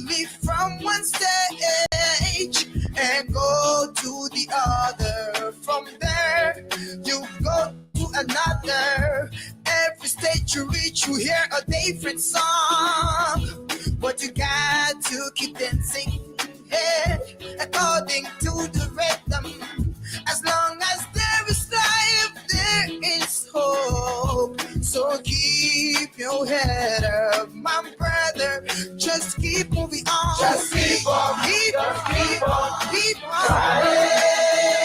leave from one stage and go to the other. From there, you go to another. Every stage you reach, you hear a different song. But you got to keep dancing according to the rhythm. As long as there is life, there is hope. So keep your head up, my brother. Just keep moving on. Just keep on. Keep on.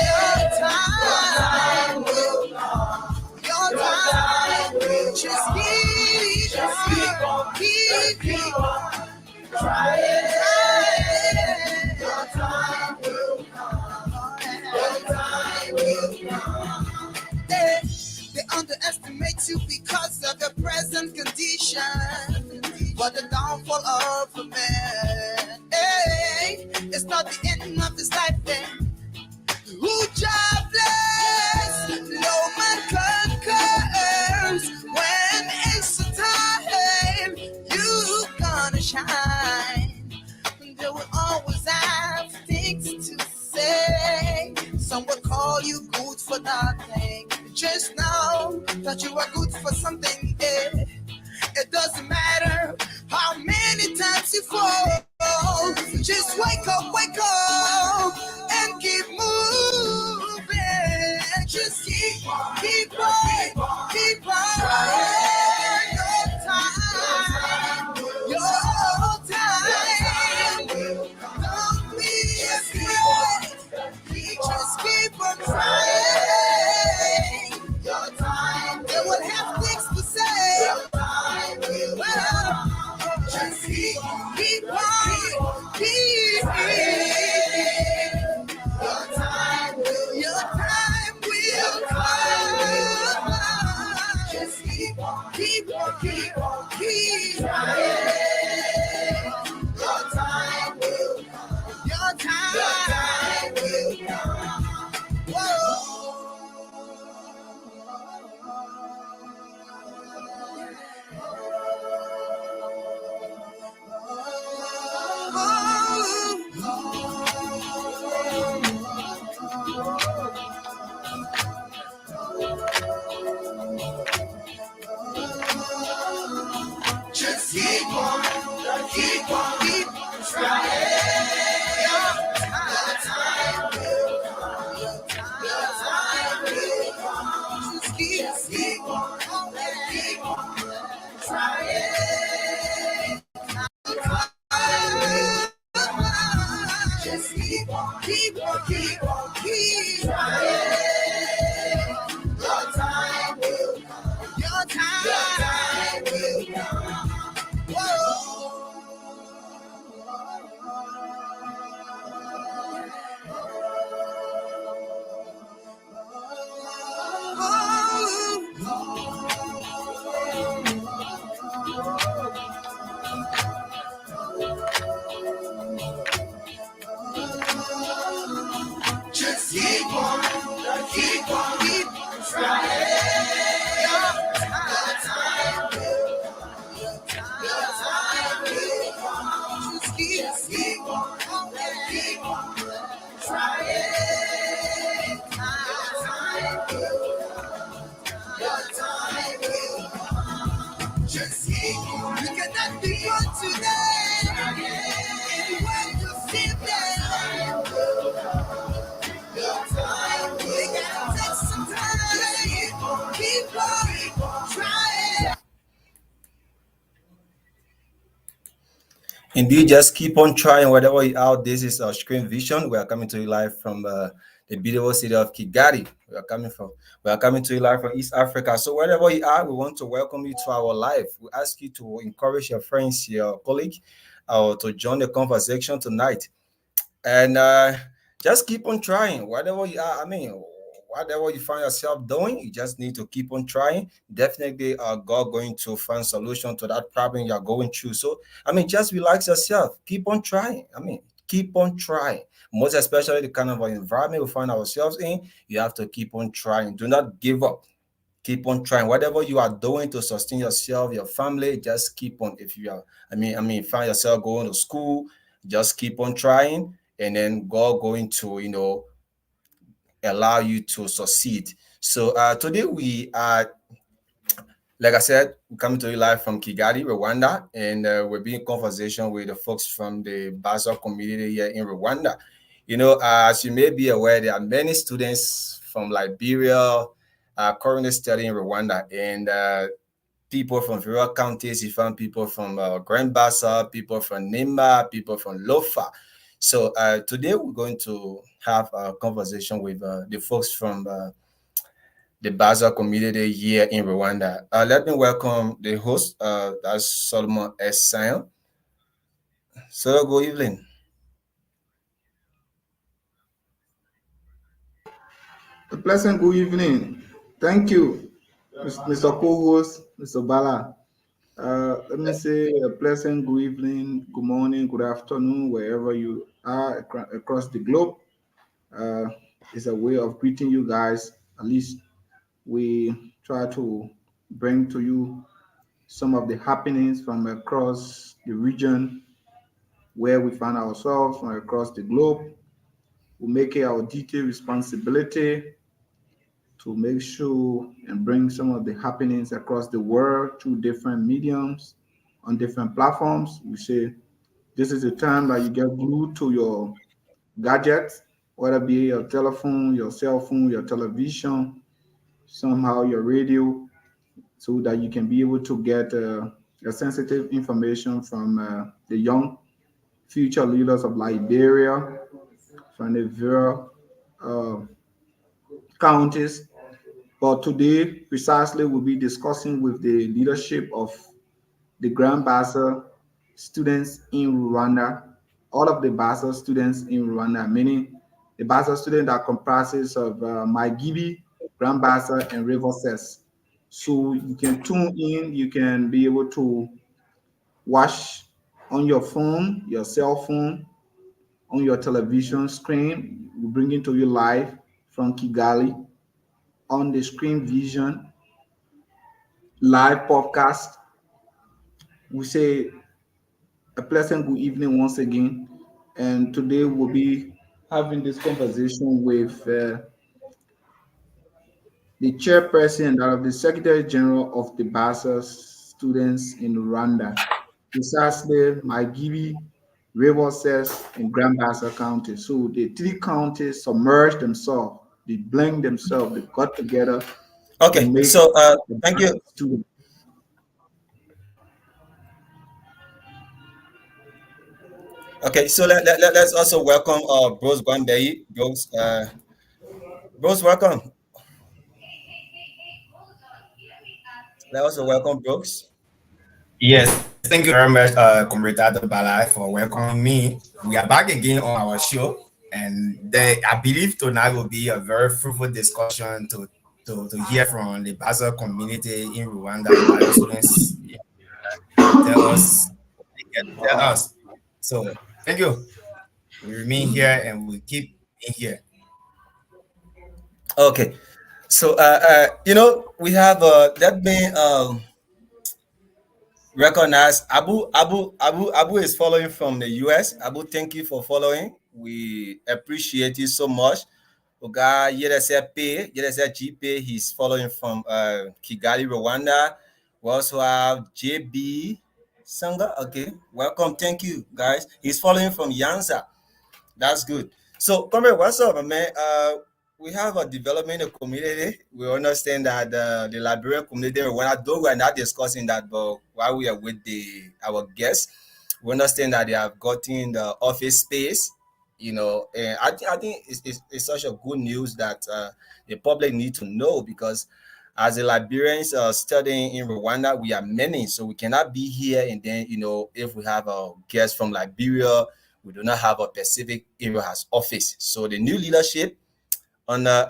Your time will come. Your time will just keep on. Keep on. Trying. Your time will come. Your time will come. They underestimate you because of your present condition, but the downfall of a man, it's not the end of his life. Who jobless, no man conquers. When it's the time, you gonna shine. They will always have things to say. Some will call you good for nothing. Just know that you are good for something. It doesn't matter how many times you fall. Just wake up, and keep moving. Just keep on. Your time. Don't be afraid. Just keep on trying. Your time. They will have things to say. Your time will come. Just keep on. Your time will come. Just keep trying. Your time will come. Your time will come. Whoa. Just keep on trying. Your time will come. Your time will come. Just keep on trying. Just keep on trying. Your time will come. Your time will come. Just keep on trying. Your time will come. Your time will come. Just keep on trying. Your time will come. Just keep on. You cannot be on today. When you sit there, your time will come. Take some time. Keep on trying. Indeed, just keep on trying whatever you are. This is our Screen Vision. We are coming to you live from the beautiful city of Kigali. We are coming to you live from East Africa. So wherever you are, we want to welcome you to our live. We ask you to encourage your friends, your colleagues, to join the conversation tonight. And just keep on trying whatever you are. Whatever you find yourself doing, you just need to keep on trying. Definitely, God going to find solution to that problem you're going through. So, just relax yourself. Keep on trying. Keep on trying. Most especially the kind of environment we find ourselves in, you have to keep on trying. Do not give up. keep on trying. Whatever you are doing to sustain yourself, your family, just keep on. If you are, find yourself going to school, just keep on trying, and then God going to, allow you to succeed. So today we are, like I said, we're coming to you live from Kigali, Rwanda, and we're being conversation with the folks from the BASIR community here in Rwanda. As you may be aware, there are many students from Liberia currently studying in Rwanda, and people from various counties. You found people from Grand Bassa, people from Nimba, people from Lofa. So today we're going to have a conversation with the folks from the Bassa community here in Rwanda. Let me welcome the host, that's Solomon S. Sion. So good evening. A pleasant good evening. Thank you, Mr. Co-host, Mr. Bala. Let me say a pleasant good evening, good morning, good afternoon, wherever you are across the globe. Uh, it's a way of greeting you guys. At least we try to bring to you some of the happenings from across the region where we find ourselves from across the globe. We make it our detailed responsibility to make sure and bring some of the happenings across the world through different mediums on different platforms. We say this is the time that you get glued to your gadgets, whether it be your telephone, your cell phone, your television, somehow your radio, so that you can be able to get sensitive information from the young future leaders of Liberia, from the various uh, counties. But today, precisely, we'll be discussing with the leadership of the Grand Bassa students in Rwanda, all of the Bassa students in Rwanda, meaning the Bassa student that comprises of Maigibi, Grand Bassa, and River Cess. So you can tune in, you can be able to watch on your phone, your cell phone, on your television screen. We bring it to you live from Kigali on the screen vision live podcast. We say a pleasant good evening once again. And today we'll be having this conversation with the chairperson of the Secretary General of the Bassa students in Rwanda, precisely Maigibi, Rivers, and Grand Bassa County. So the three counties submerged themselves, they blend themselves, they got together to Okay, make so the thank you. Bassa students. Okay, so let's also welcome Bros Gwambei. Bros, welcome. Let's also welcome Brooks. Yes, thank you very much, Comrade Balai, for welcoming me. We are back again on our show, and I believe tonight will be a very fruitful discussion to hear from the Basel community in Rwanda, the Basel students tell us what they get to tell us. So, thank you. We remain here and we keep in here. Okay, so we have let me recognize Abu is following from the US. Abu, thank you for following. We appreciate you so much. Oga Yedese GP, he's following from Kigali, Rwanda. We also have JB Sanga. Okay, welcome. Thank you, guys. He's following from Yansa. That's good. So, comrade, what's up, man? We have a development in the community. We understand that the Liberian community, though we're not discussing that, but while we are with our guests, we understand that they have gotten the office space. And I think it's such a good news that the public need to know, because as the Liberians studying in Rwanda, we are many, so we cannot be here and then if we have a guest from Liberia, we do not have a Pacific area as office. So the new leadership under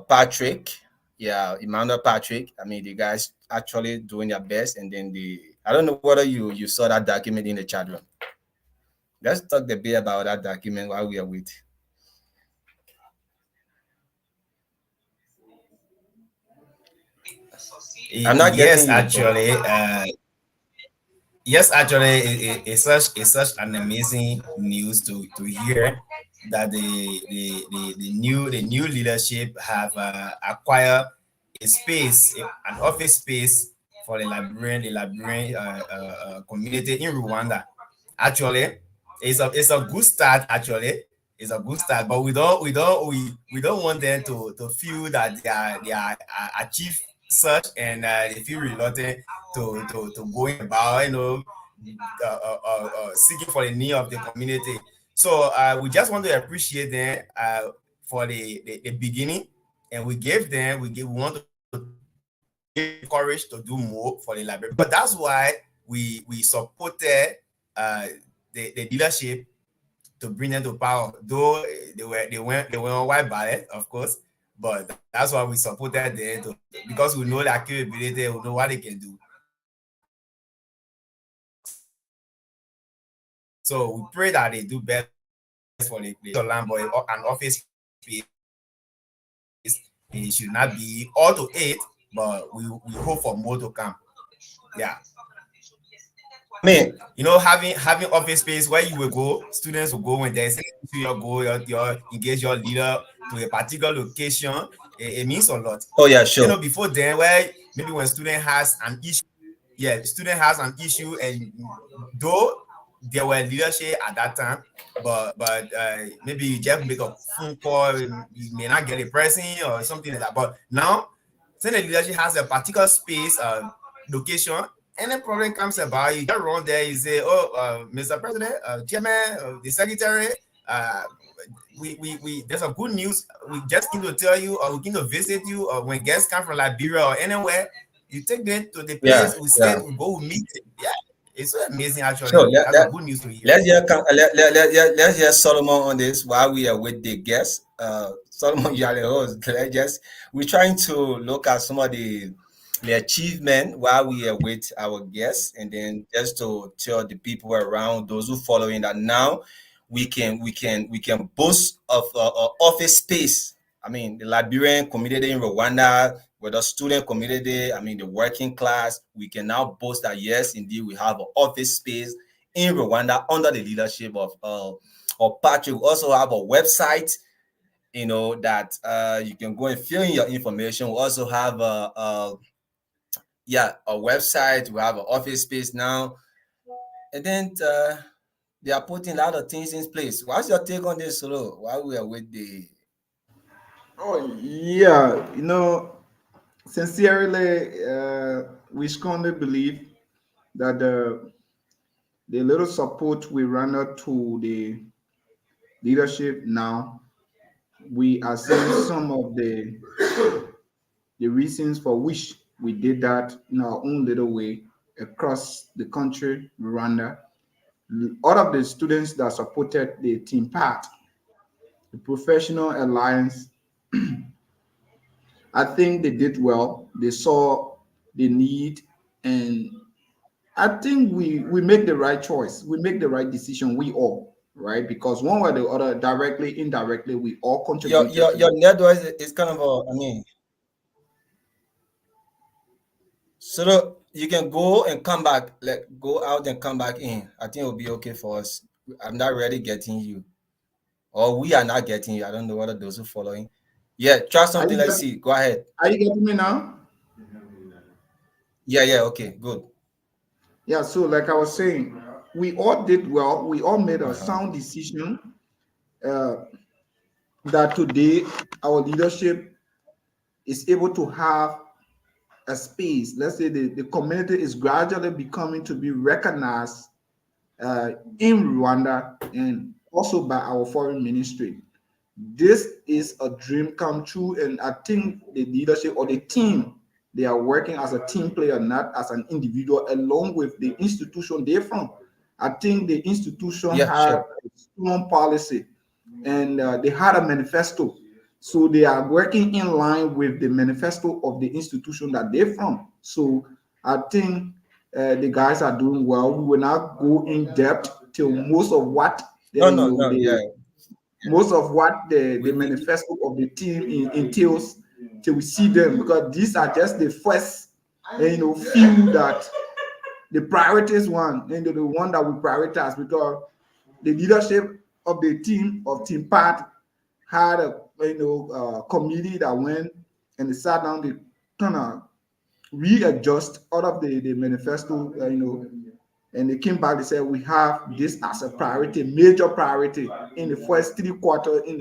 Patrick, yeah, Emmanuel Patrick. I mean, the guys actually doing their best, and then I don't know whether you saw that document in the chat room. Let's talk a bit about that document while we are waiting. I'm not Yes, getting you, bro. actually, yes, actually, it's such an amazing news to hear that the new leadership have acquired a space, an office space for the Liberian community in Rwanda. Actually, it's a good start. Actually, it's a good start, but we don't want them to feel that they are achieve such, and they feel reluctant to going about, seeking for the need of the community. So we just want to appreciate them for the beginning, and we want to give courage to do more for the library. But that's why we supported the leadership to bring them to power. Though they were on white ballot, of course, but that's why we supported them because we know their capability, we know what they can do. So we pray that they do best for the land, but an office space, it should not be all to 8, but we hope for more to come. Yeah. Man, Having office space where you will go, students will go when there's an issue, you go, your engage your leader to a particular location. It means a lot. oh yeah, sure. Before then, where maybe when student has an issue, student has an issue, and though there were leadership at that time, but maybe you just make a phone call, you may not get a person or something like that. But now, since the leadership has a particular space, location, and the problem comes about, you just run there, you say, "Oh, Mr. President, Chairman, the Secretary, we there's a good news. We just came to tell you, or we came to visit you, or when guests come from Liberia or anywhere, you take them to the Yeah, place, we yeah. stay, we go, we meet them." Yeah, it's so amazing, actually. Sure. That's a good news to hear. Let's hear Solomon on this while we are with the guests. Solomon, you are the host. We're trying to look at some of the achievement while we are with our guests, and then just to tell the people around, those who following, that now we can boast of office space. I mean, the Liberian community in Rwanda, with the student community, I mean, the working class, we can now boast that yes, indeed, we have an office space in Rwanda under the leadership of Patrick. We also have a website, that you can go and fill in your information. We also have a website. We have an office space now, and then they are putting a lot of things in place. What's your take on this, Solo? While we are with the Oh yeah, sincerely, we strongly believe that the little support we render to the leadership now, we are seeing some of the reasons for which we did that in our own little way across the country, Rwanda. All of the students that supported the team part, the professional alliance, I think they did well. They saw the need, and I think we make the right choice. We make the right decision. We all, right? Because one way or the other, directly, indirectly, we all contributed. your network is kind of I mean, so you can go and come back, like go out and come back in. I think it'll be okay for us. I'm not really getting you, or we are not getting you. I don't know whether those who following. Yeah, try something. Let's see. Go ahead. Are you getting me now? Yeah. Okay, good. Yeah. So, like I was saying, we all did well. We all made a sound decision. That today our leadership is able to have a space. Let's say the community is gradually becoming to be recognized in Rwanda and also by our foreign ministry. This is a dream come true, and I think the leadership or the team, they are working as a team player, not as an individual, along with the institution they're from. I think the institution had a strong policy, and they had a manifesto. So they are working in line with the manifesto of the institution that they're from. So I think the guys are doing well. We will not go in depth till most of what most of what the manifesto of the team entails till we see them, because these are just the first and feel that the priorities one, the one that we prioritize, because the leadership of the team of Team Pat had a committee that went and they sat down, they kind of readjust all of the manifesto, and they came back. They said we have this as a priority, major priority in the first 3 quarters, in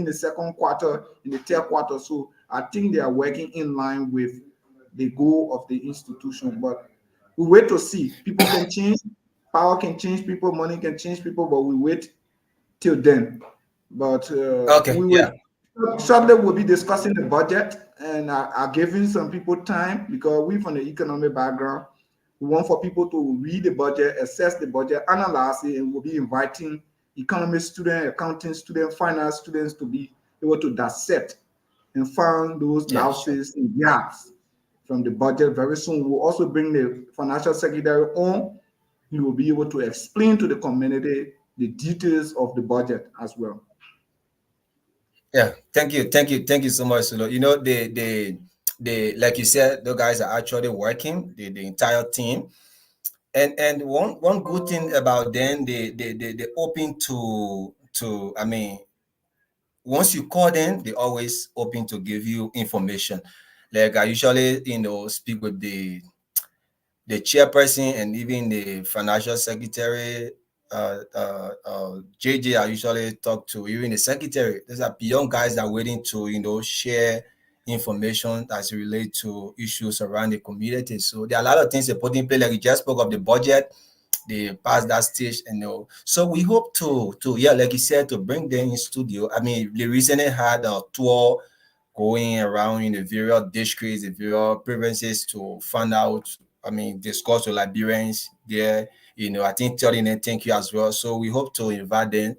the second quarter, in the third quarter. So I think they are working in line with the goal of the institution. But we wait to see. People can change, power can change people, money can change people, but we wait till then. But Okay, we yeah. will shortly we'll be discussing the budget, and are giving some people time, because we from the economic background, we want for people to read the budget, assess the budget, analyze it, and we'll be inviting economic students, accounting students, finance students to be able to dissect and find those Yeah, sure. lapses and gaps from the budget. Very soon we'll also bring the financial secretary on. He will be able to explain to the community the details of the budget as well. Yeah, thank you so much, Sulo. The like you said, the guys are actually working, the entire team. And one good thing about them, they open to I mean, once you call them, they always open to give you information. Like I usually, speak with the chairperson and even the financial secretary, JJ. I usually talk to even the secretary. These are young guys that are waiting to share information as it relates to issues around the community. So there are a lot of things they put in place. Like you just spoke of the budget, they pass that stage, so we hope to yeah, like you said, to bring them in studio. I mean, they recently had a tour going around in the various districts, the various provinces, to find out, I mean, discuss with Liberians there. I think Terry and thank you as well. So we hope to invite them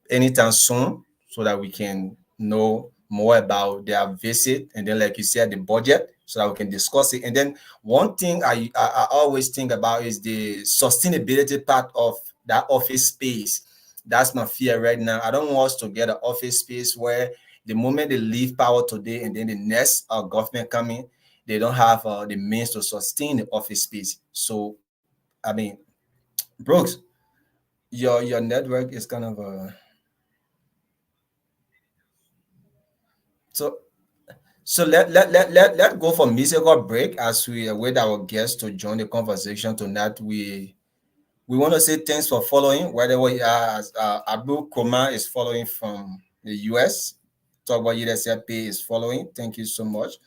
anytime soon, so that we can know more about their visit, and then, like you said, the budget, so that we can discuss it. And then one thing I always think about is the sustainability part of that office space. That's my fear right now. I don't want us to get an office space where the moment they leave power today, and then the next government coming, they don't have the means to sustain the office space. So, I mean, Brooks, your network is kind of so let go for musical break as we await our guests to join the conversation tonight. We want to say thanks for following, wherever you are. As Abu Koma is following from the US. Talk about USFP is following. Thank you so much.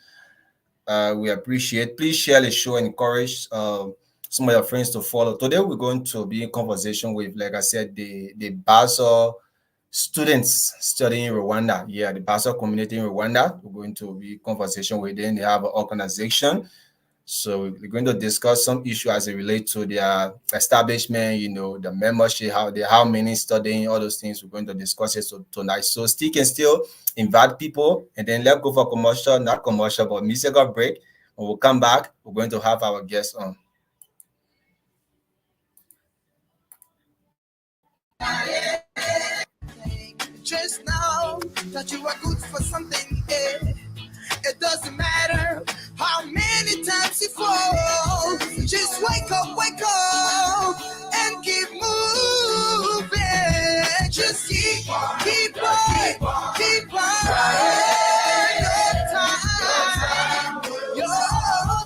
We appreciate. Please share the show and encourage some of your friends to follow. Today we're going to be in conversation with, like I said, the Bassa students studying in Rwanda. Yeah, the Bassa community in Rwanda. We're going to be in conversation with them. They have an organization. So we're going to discuss some issue as it relates to their establishment, the membership, how many studying, all those things. We're going to discuss it tonight. So still can still invite people, and then let's go for commercial, not commercial, but musical break. When we'll come back, we're going to have our guests on. Just know that you are good for something. It doesn't matter how many times you fall. Just wake up, and keep moving. Just keep on. Your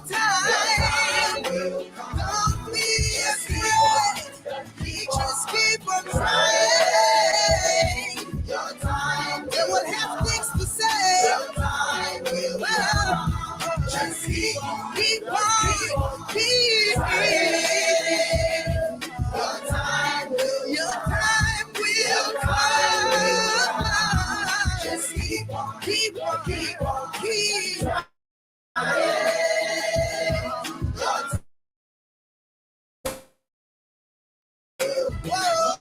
time. Don't be afraid. Just keep on trying. Your time. They will have things to say. Your time will come. Just keep on. Your time will come. Just keep on. Whoa.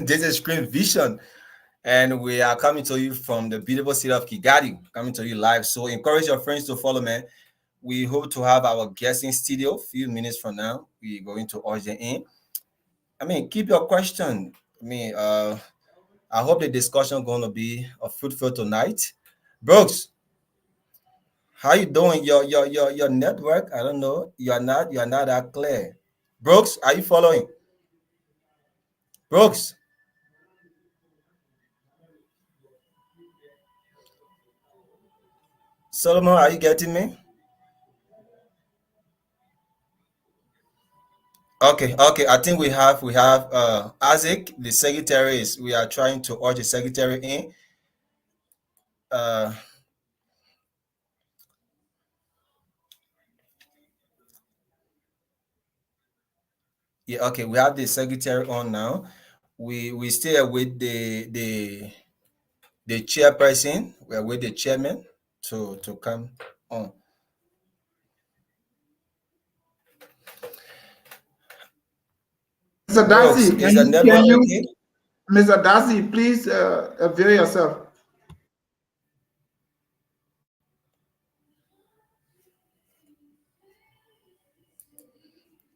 This is Screen Vision. And we are coming to you from the beautiful city of Kigali, coming to you live. So encourage your friends to follow, man. We hope to have our guest in studio a few minutes from now. We're going to urge them in. I mean, keep your question. I mean, I hope the discussion going to be fruitful tonight. Brooks, how you doing? Your network, I don't know. You're not that clear. Brooks, are you following? Brooks. Solomon, are you getting me? Okay. I think we have Isaac, the secretary is we are trying to urge the secretary in. Yeah, okay, we have the secretary on now. We still with the chairperson, we are with the chairman to come on. Mr. Brooks, Dadzie, is the network okay? Mr. Dadzie, please avail yourself.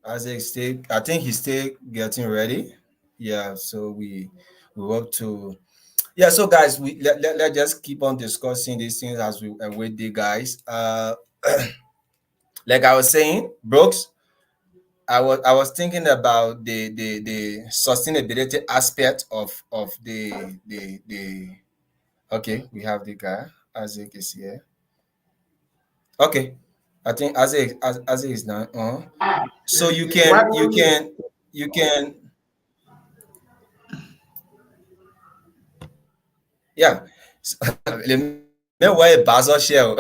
Isaac still, I think he's still getting ready. Yeah, so we hope to. Yeah, so guys, we let just keep on discussing these things as we wait the guys. Like I was saying, Brooks, I was thinking about the sustainability aspect of the okay, we have the guy. Isaac is here. Okay. I think Isaac is now on. So you can yeah. Le me why Bassa shell.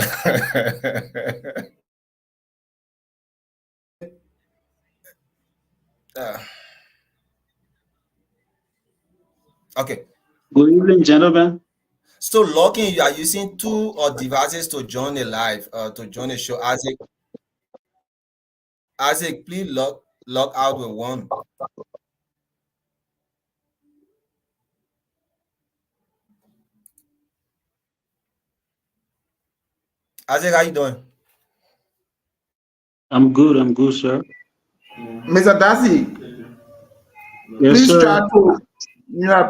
Okay. Good evening, gentlemen. So logging, you are using two or devices to join the live, to join the show. Isaac, please log out with one. Isaac, how you doing? I'm good, sir. Mr. Dadzie, Yes, please sir. try to,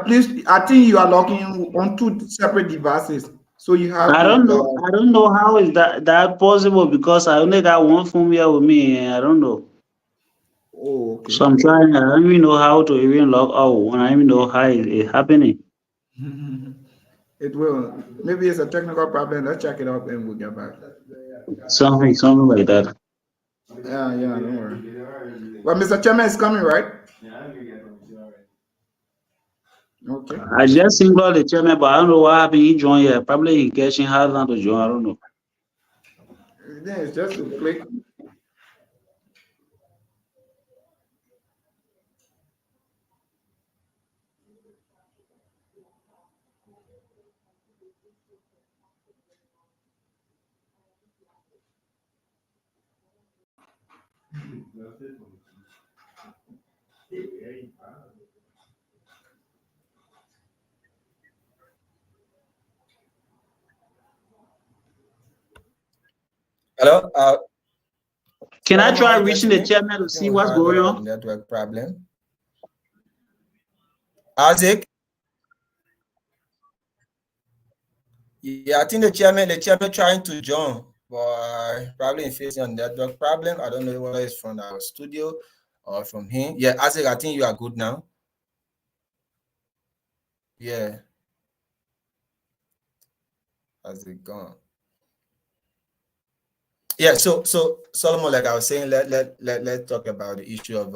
please, I think you are logging on two separate devices. So you have I don't know. I don't know how is that possible because I only got one phone here with me, and I don't know. Oh, okay. So I'm trying. I don't even know how to even log out. And I don't even know how it's happening. It will. Maybe it's a technical problem. Let's check it out and we'll get back. Something like that. Yeah, don't worry. Well, Mr. Chairman is coming, right? Okay. I just singled the chairman, but I don't know what happened. He joined here. Probably he catching hard on to join. I don't know. Then it's just to click. Hello. Can I Solomon, try are you reaching getting the me? chairman to I think see we what's had going a on? network problem. Isaac. Yeah, I think the chairman trying to join, but probably facing a network problem. I don't know whether it's from our studio or from him. Yeah, Isaac, I think you are good now. Yeah. Isaac gone. Yeah, so Solomon, like I was saying, let's talk about the issue of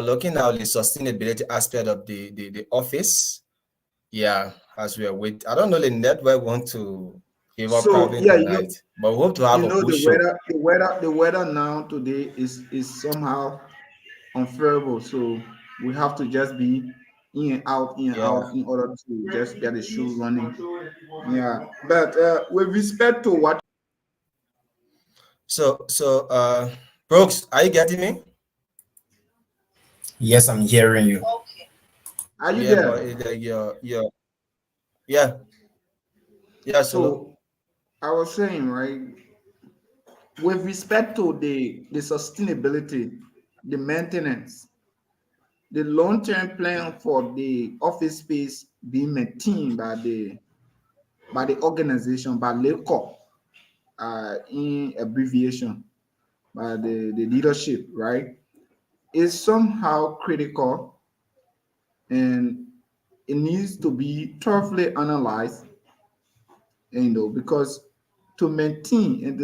looking at the sustainability aspect of the office. Yeah, as we are waiting. I don't know the network want to give up So problem yeah, tonight, but we hope to have a good the show. the weather now today is somehow unfavorable. So we have to just be in and out Yeah. in order to just get the show running. Yeah, but with respect to what. So Brooks, are you getting me? Yes, I'm hearing you. Are you Yeah, but there? yeah, yeah, Solo. So I was saying, right, with respect to the sustainability, the maintenance, the long-term plan for the office space being maintained by the organization, by LACOP, in abbreviation, by the leadership, right, is somehow critical, and it needs to be thoroughly analyzed, because to maintain and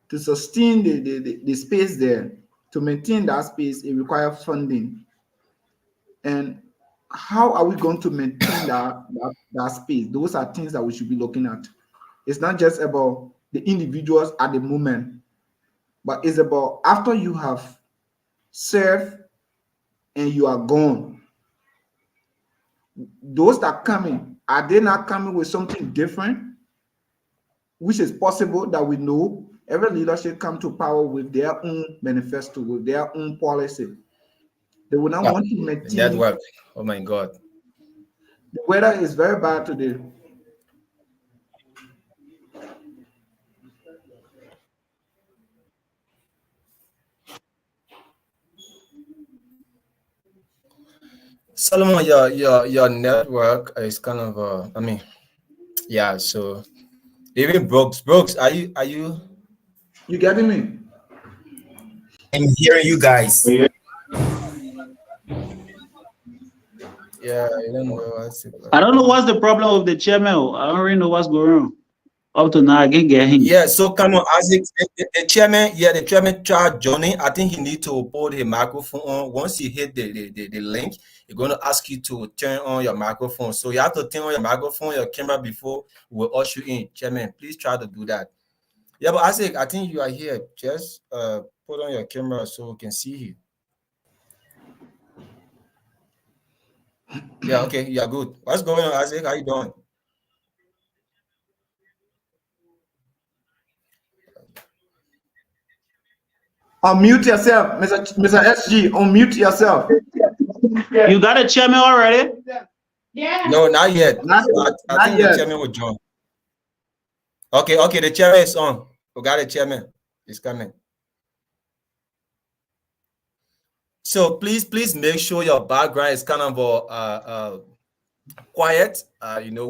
to sustain the space there, to maintain that space, it requires funding. And how are we going to maintain that space? Those are things that we should be looking at. It's not just about the individuals at the moment, but it's about after you have served and you are gone. Those that coming, are they not coming with something different? Which is possible that we know every leadership come to power with their own manifesto, with their own policy. They will not Yeah, want to the maintain. network. Oh my God. The weather is very bad today. Solomon, your network is kind of I mean, yeah, so even Brooks, are you You getting me? I'm hearing you guys. yeah, I don't know what's it. I don't know what's the problem with the chairman. I don't really know what's going on. Up to now, I can't get him. Yeah, so come on, Isaac, the chairman, yeah, the chairman tried joining. I think he need to put his microphone on. Once you hit the link, you're going to ask you to turn on your microphone. So you have to turn on your microphone, your camera before we'll usher you in. Chairman, please try to do that. Yeah, but Isaac, I think you are here. Just put on your camera so we can see you. Yeah, okay, you're good. What's going on, Isaac? How you doing? Unmute yourself, Mr. SG. Unmute yourself. You got a chairman already? No, not yet. Not, I not think the yet. chairman will join. Okay, the chairman is on. We got a chairman. It's coming. So please make sure your background is kind of quiet.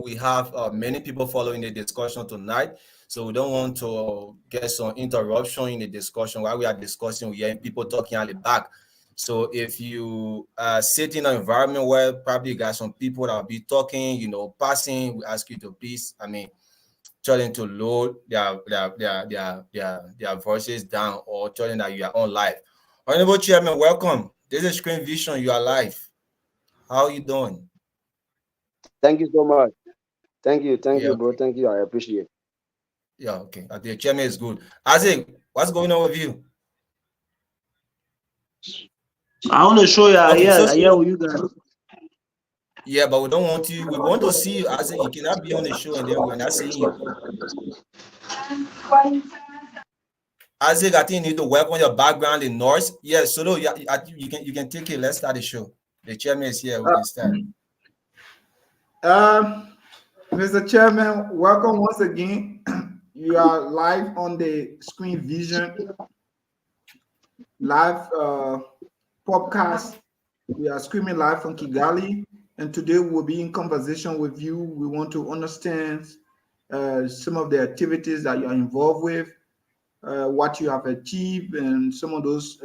We have many people following the discussion tonight, so we don't want to get some interruption in the discussion while we are discussing. We're hearing people talking at the back. So if you sit in an environment where probably you got some people that will be talking, passing, we ask you to please, tell them to load their voices down, or tell them that you are on live. Honorable Chairman, welcome. This is Screen Vision. You are live. How are you doing? Thank you so much. Thank you, Yeah, bro. Thank you. I appreciate it. yeah, okay. The chairman is good. Isaac, what's going on with you? I want to show you. Okay, I hear with you guys. yeah, but we don't want you. We want to see you, Isaac. You cannot be on the show and then we're not seeing you. Isaac, I think you need to work on your background in noise. Yeah, so you can take it. Let's start the show. The chairman is here. We can start. Mr. Chairman, welcome once again. You are live on the Screen Vision live podcast. We are streaming live from Kigali, and today we'll be in conversation with you. We want to understand some of the activities that you are involved with, what you have achieved, and some of those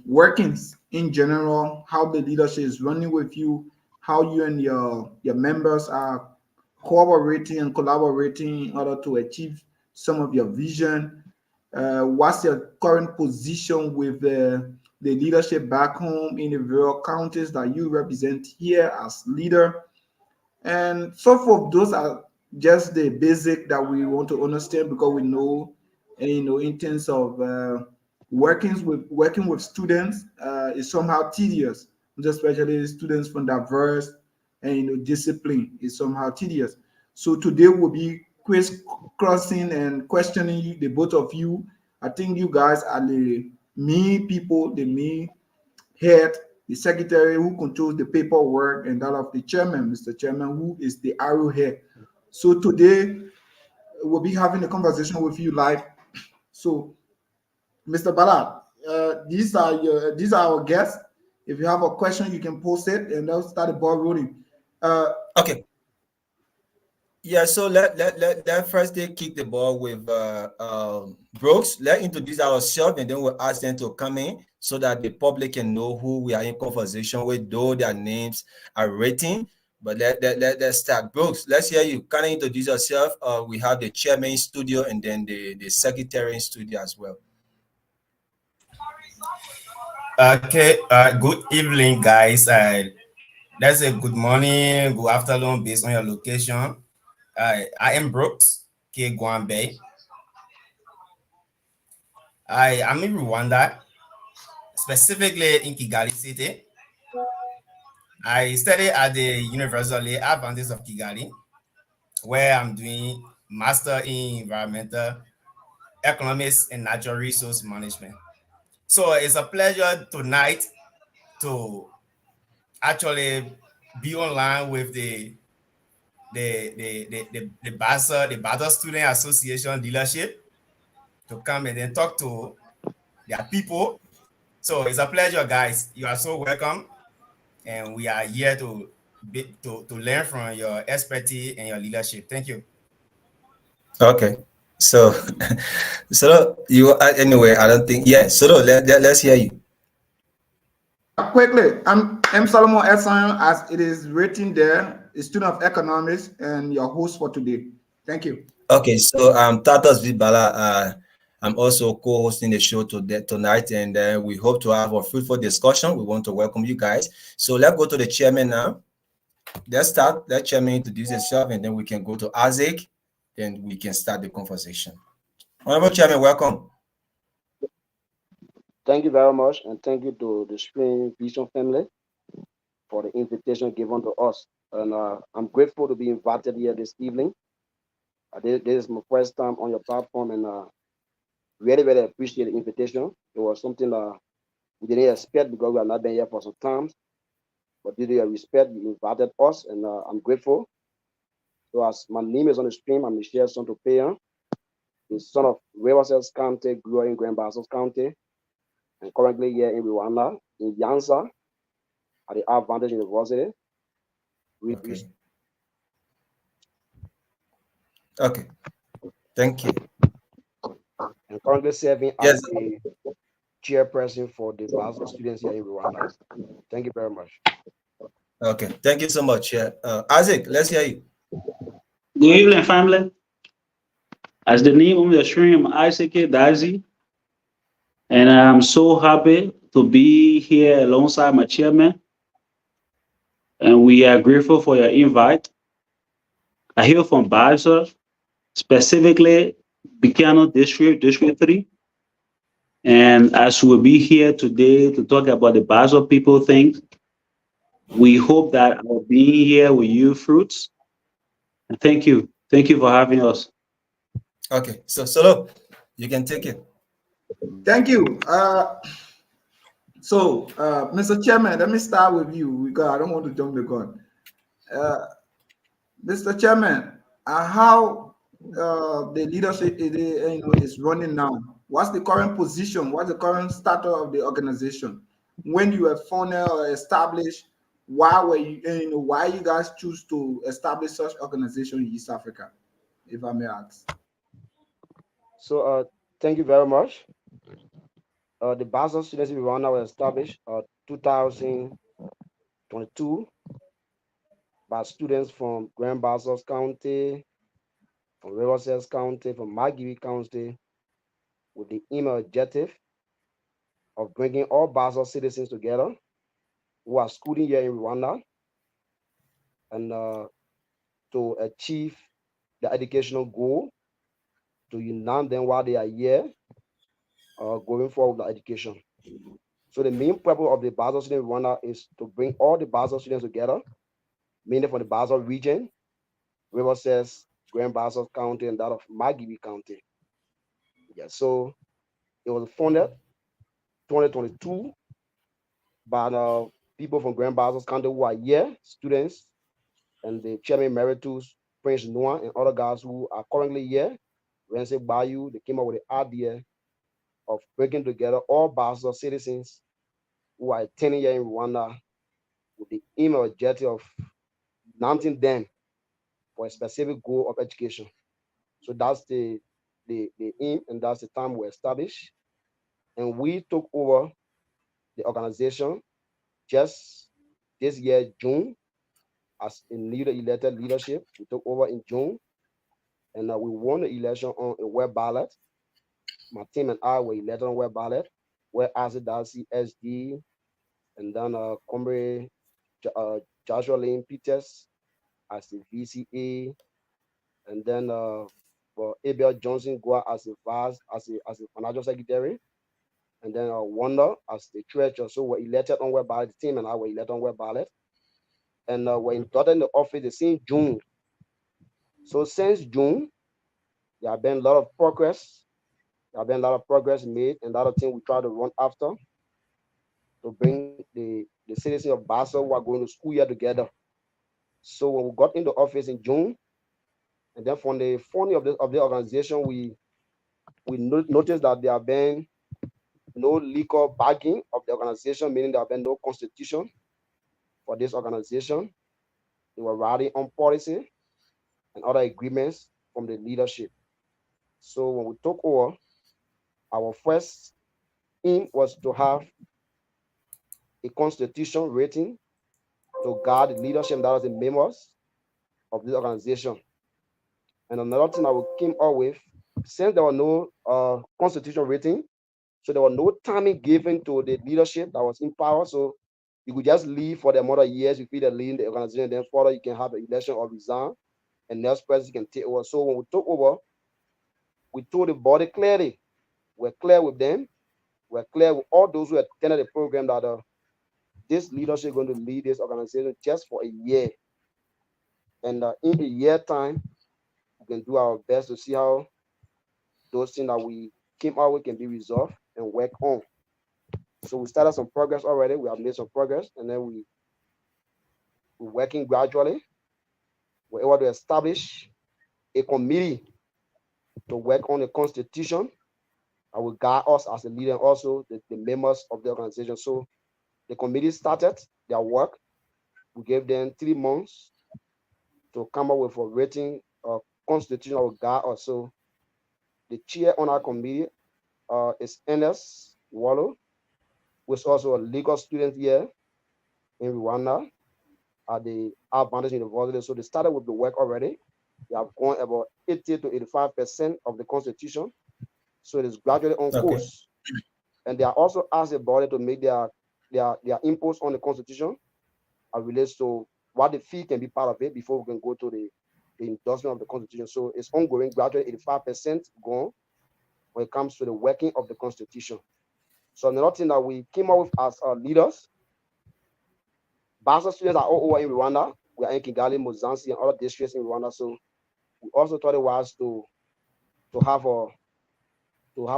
workings in general, how the leadership is running with you, how you and your members are cooperating and collaborating in order to achieve some of your vision. What's your current position with the leadership back home in the various counties that you represent here as leader? And so forth. Those are just the basic that we want to understand, because we know, in terms of working with students is somehow tedious, especially students from diverse and discipline is somehow tedious. So today we'll be crossing and questioning you, the both of you. I think you guys are the main people, the main head the secretary who controls the paperwork, and that of the chairman, Mr. Chairman, who is the arrowhead. So today we'll be having a conversation with you live. So, Mr. Bala, these are our guests. If you have a question, you can post it, and they'll start the ball rolling. Okay. Yeah, so let first they kick the ball with Brooks. Let's introduce ourselves, and then we'll ask them to come in so that the public can know who we are in conversation with, though their names are written. But let's start. Brooks, let's hear you. Can you introduce yourself? We have the chairman in studio and then the secretary in studio as well. Okay, good evening, guys. Let's say good morning, good afternoon, based on your location. I am Brooks K. Gwambe. I am in Rwanda, specifically in Kigali City. I study at the University Adventist of Kigali, where I'm doing Master in Environmental Economics and Natural Resource Management. So it's a pleasure tonight to actually be online with the Bassa Student Association leadership to come and then talk to their people. So it's a pleasure, guys. You are so welcome, and we are here to learn from your expertise and your leadership. Thank you. Okay, so so you anyway. I don't think So let's hear you. Quickly, I'm M. Solomon Essan, as it is written there, a student of economics and your host for today. Thank you. Okay, so Tatas Vibala. I'm also co-hosting the show tonight, and we hope to have a fruitful discussion. We want to welcome you guys. So let's go to the chairman now. Let's start. Let chairman introduce himself, and then we can go to Isaac. Then we can start the conversation. Honorable Chairman, welcome. Thank you very much, and thank you to the Spring Vision family for the invitation given to us. And I'm grateful to be invited here this evening. This is my first time on your platform, and really, really appreciate the invitation. It was something we didn't expect because we have not been here for some time. But due to your respect, you invited us, and I'm grateful. So as my name is on the stream, I'm Meshard son Topayon, the son of Rwanda County, grew in Grand Bassa County, and currently here in Rwanda, in Yansa, at the Adventist University. Okay. Thank you. And currently serving as the chairperson for the Bassa students here in Rwanda. Thank you very much. Okay. Thank you so much. Isaac, let's hear you. Good evening, family. As the name of the stream, Isaac Dadzie, and I'm so happy to be here alongside my chairman. And we are grateful for your invite. I hail from BASIR, specifically Bikano District, District 3. And as we'll be here today to talk about the BASIR people things, we hope that our being here will yield fruits. And thank you. Thank you for having us. Okay, so Solo, you can take it. Thank you. Mr. Chairman, let me start with you because I don't want to jump the gun. Mr. Chairman, how the leadership is running now? What's the current position? What's the current status of the organization? When you were founded or established, why were you, why you guys choose to establish such organization in East Africa, if I may ask? So thank you very much. The Bassa Students in Rwanda was established 2022 by students from Grand Bassa County, from Riverside County, from Magiri County, with the aim and objective of bringing all Bassa citizens together who are schooling here in Rwanda, and to achieve the educational goal, to unite them while they are here, going forward with education. So the main purpose of the Bassa Students in Rwanda is to bring all the Bassa students together, mainly from the Bassa region, Riverside, Grand Bassa County, and that of Magiri County. Yeah, so it was founded 2022 by people from Grand Bassa County who are here, students, and the chairman emeritus, Prince Noah, and other guys who are currently here. Rense Bayou, they came up with the idea of bringing together all Bassa citizens who are attending here in Rwanda with the aim or objective of uniting them for a specific goal of education. So that's the aim, and that's the time we established. And we took over the organization just this year, June, as a elected leadership. We took over in June, and we won the election on a web ballot. My team and I were elected on web ballot, where Dadzie, SD, and then Comrade Joshua Lane Peters as the VCA, and then Abel Johnson Gua as a financial secretary, and then Wanda as the treasurer. So we're elected on web ballot. The team and I were elected on web ballot, and we're inducted in the office the same June. So since June, there have been a lot of progress. There have been a lot of progress made, and a lot of things we try to run after to bring the citizens of Bassa who are going to school here together. So when we got into office in June, and then from the funding of the organization, we noticed that there have been no legal backing of the organization, meaning there have been no constitution for this organization. They were riding on policy and other agreements from the leadership. So when we took over, our first aim was to have a constitution written to guard the leadership that was the members of this organization. And another thing that we came up with, since there was no constitution written, so there was no timing given to the leadership that was in power. So you could just leave for the amount of years you feel that leading the organization, then further you can have an election or resign, and next president can take over. So when we took over, we told the body clearly, we're clear with them, we're clear with all those who attended the program that this leadership is going to lead this organization just for a year. And in a year time, we can do our best to see how those things that we came out with can be resolved and work on. So we started some progress already. We have made some progress, and then we're working gradually. We're able to establish a committee to work on the constitution that will guide us as a leader, and also the members of the organization. So the committee started their work. We gave them 3 months to come up with a written constitution that will guide us. So the chair on our committee is Ernest Wallow, who is also a legal student here in Rwanda at the Advantage University. So they started with the work already. They have gone about 80 to 85% of the constitution. So it is gradually on course. And they are also asked the body to make their inputs on the constitution as relates to what the fee can be part of it before we can go to the endorsement of the constitution. So it's ongoing, gradually 85% gone when it comes to the working of the constitution. So another thing that we came up with as our leaders, Bassa students are all over in Rwanda. We are in Kigali, Mozambique, and other districts in Rwanda. So we also thought it was to have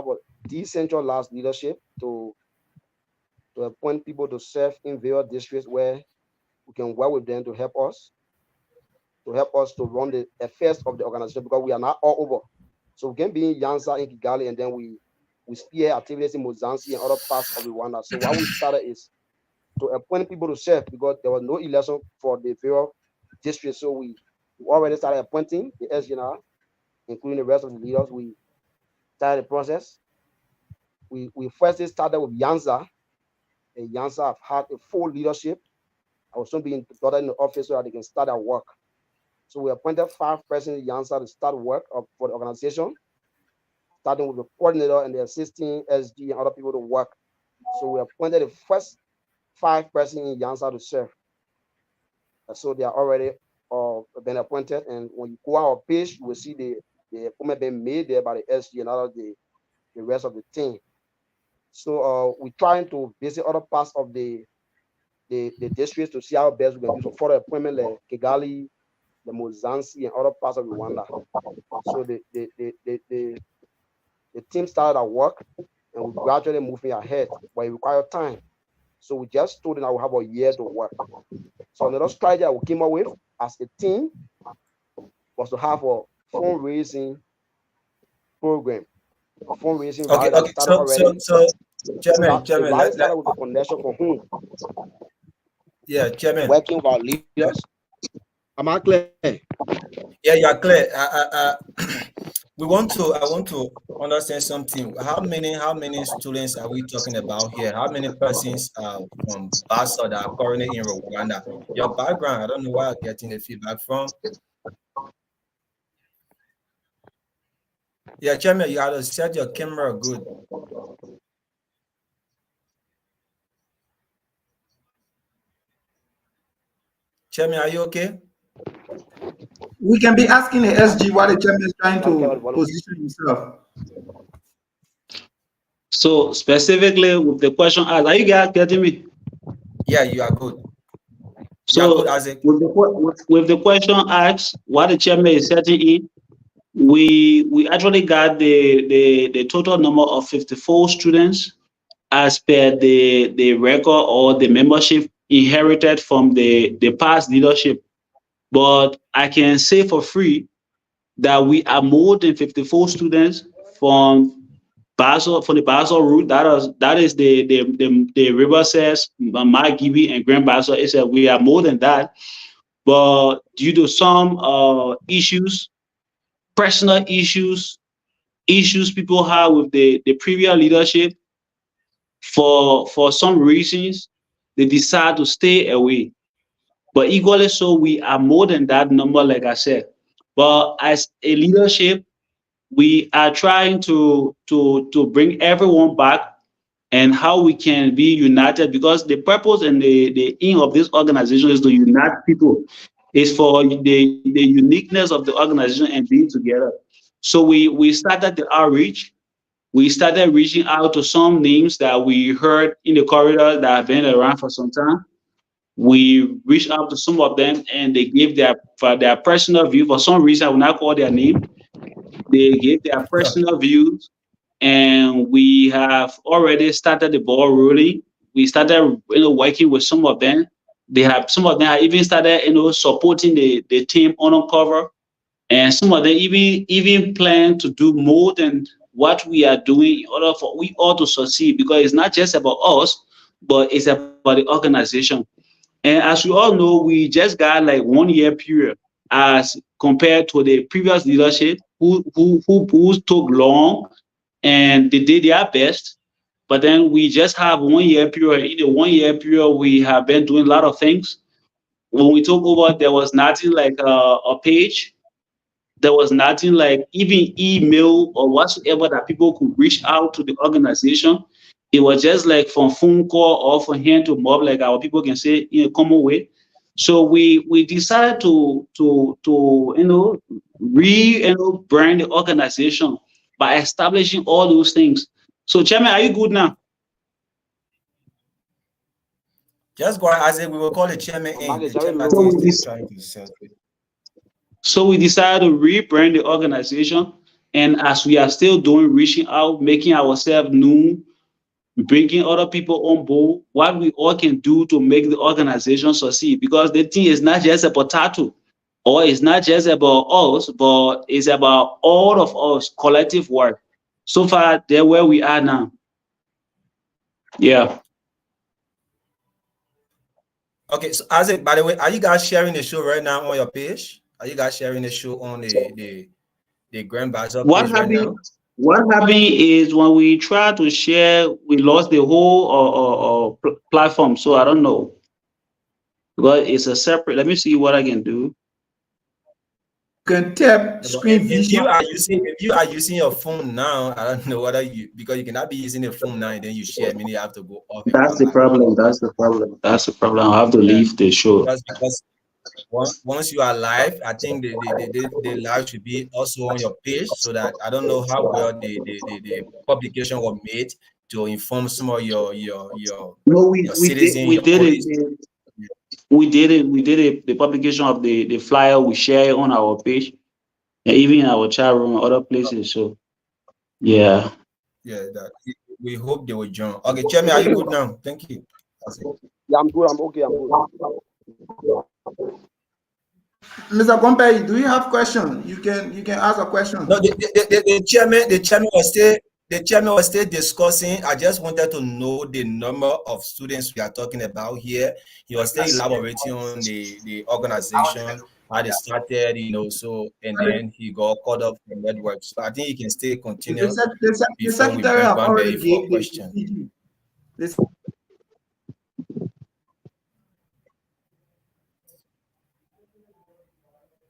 a decentralized leadership to appoint people to serve in various districts where we can work with them to help us to run the affairs of the organization, because we are not all over. So we can be in Yansa, in Kigali, and then we spear activities in Mozambique and other parts of Rwanda. So what we started is to appoint people to serve, because there was no election for the various districts. So we already started appointing the SGNR, including the rest of the leaders. We started the process. We first started with Yansa. And Yansa have had a full leadership. I was soon being brought in the office so that they can start their work. So we appointed 5 persons in Yansa to start work for the organization, starting with the coordinator and the assisting SG and other people to work. So we appointed the first 5 persons in Yansa to serve. So they are already been appointed. And when you go on our page, you will see the appointment being made there by the SG and other the rest of the team. So we're trying to visit other parts of the districts to see how best we can do. So for the appointment, like Kigali, the Mozambique, and other parts of Rwanda. So the team started at work, and we're gradually moving ahead, but it requires time. So we just told them I will have a year to work. So another strategy I came up with as a team was to have a fundraising program. A fundraising rally that started already. So Chairman, The rally started with a connection from whom? Yeah, Chairman. Working with our leaders. Am I clear? Yeah, you are clear. I want to understand something. How many students are we talking about here? How many persons are from Bassa that are currently in Rwanda? Your background, I don't know where you're getting the feedback from. Yeah, Chairman, you have to set your camera good. Chairman, are you okay? We can be asking the SG why the chairman is trying to position himself. So specifically with the question asked, are you guys getting me? Yeah, you are good. So with the question asked, what the chairman is setting in, we actually got the total number of 54 students as per the record or the membership inherited from the past leadership. But I can say for free that we are more than 54 students from Bassa, from the Bassa route. That is the river says Magibi and Grand Bassa. Is that we are more than that. But due to some issues, personal issues people have with the previous leadership, for some reasons, they decide to stay away. But equally so, we are more than that number, like I said. But as a leadership, we are trying to bring everyone back and how we can be united, because the purpose and the aim of this organization is to unite people. It's for the uniqueness of the organization and being together. So we started the outreach. We started reaching out to some names that we heard in the corridor that have been around for some time. We reached out to some of them and they gave their personal view. For some reason, I will not call their name. They gave their personal views, and we have already started the ball rolling. We started working with some of them. Some of them have even started supporting the team on Uncover, and some of them even plan to do more than what we are doing in order for we all to succeed, because it's not just about us, but it's about the organization. And as we all know, we just got like 1 year period as compared to the previous leadership who took long and they did their best. But then we just have 1 year period. In the 1 year period, we have been doing a lot of things. When we took over, there was nothing like a page. There was nothing like even email or whatsoever that people could reach out to the organization. It was just like from phone call or from hand to mouth, like our people can say in a common way. So we decided to brand the organization by establishing all those things. So Chairman, are you good now? Just go ahead, as we will call the chairman in. The chairman is trying to sell it. So we decided to rebrand the organization, and as we are still doing, reaching out, making ourselves known, bringing other people on board, what we all can do to make the organization succeed. Because the thing is not just about tattoo, or it's not just about us, but it's about all of us, collective work. So far, they're where we are now. Yeah. Okay, so Isaac, by the way, are you guys sharing the show right now on your page? Are you guys sharing the show on the Grand Bassa page right now? What happened is when we try to share, we lost the whole platform. So I don't know, because it's a separate. Let me see what I can do. You can tap screen vision. If you are using your phone now, I don't know whether because you cannot be using the phone now and then you share, meaning you have to go off. That's the problem. That's the problem. I have to leave the show. Because once you are live, I think the live should be also on your page, so that I don't know how well the publication was made to inform some of your citizens. We did it. The publication of the flyer we share on our page, and even in our chat room and other places. So, yeah. Yeah, we hope they will join. Okay, Chairman, are you good now? Thank you. Yeah, I'm good. I'm okay. I'm good. Mr. Gompei, do you have question? You can ask a question. No, the chairman was still discussing. I just wanted to know the number of students we are talking about here. He was still elaborating on the organization, how they started, so and then he got caught up in network. So I think he can still continue The before we secretary bring have Gombe already for a gave question.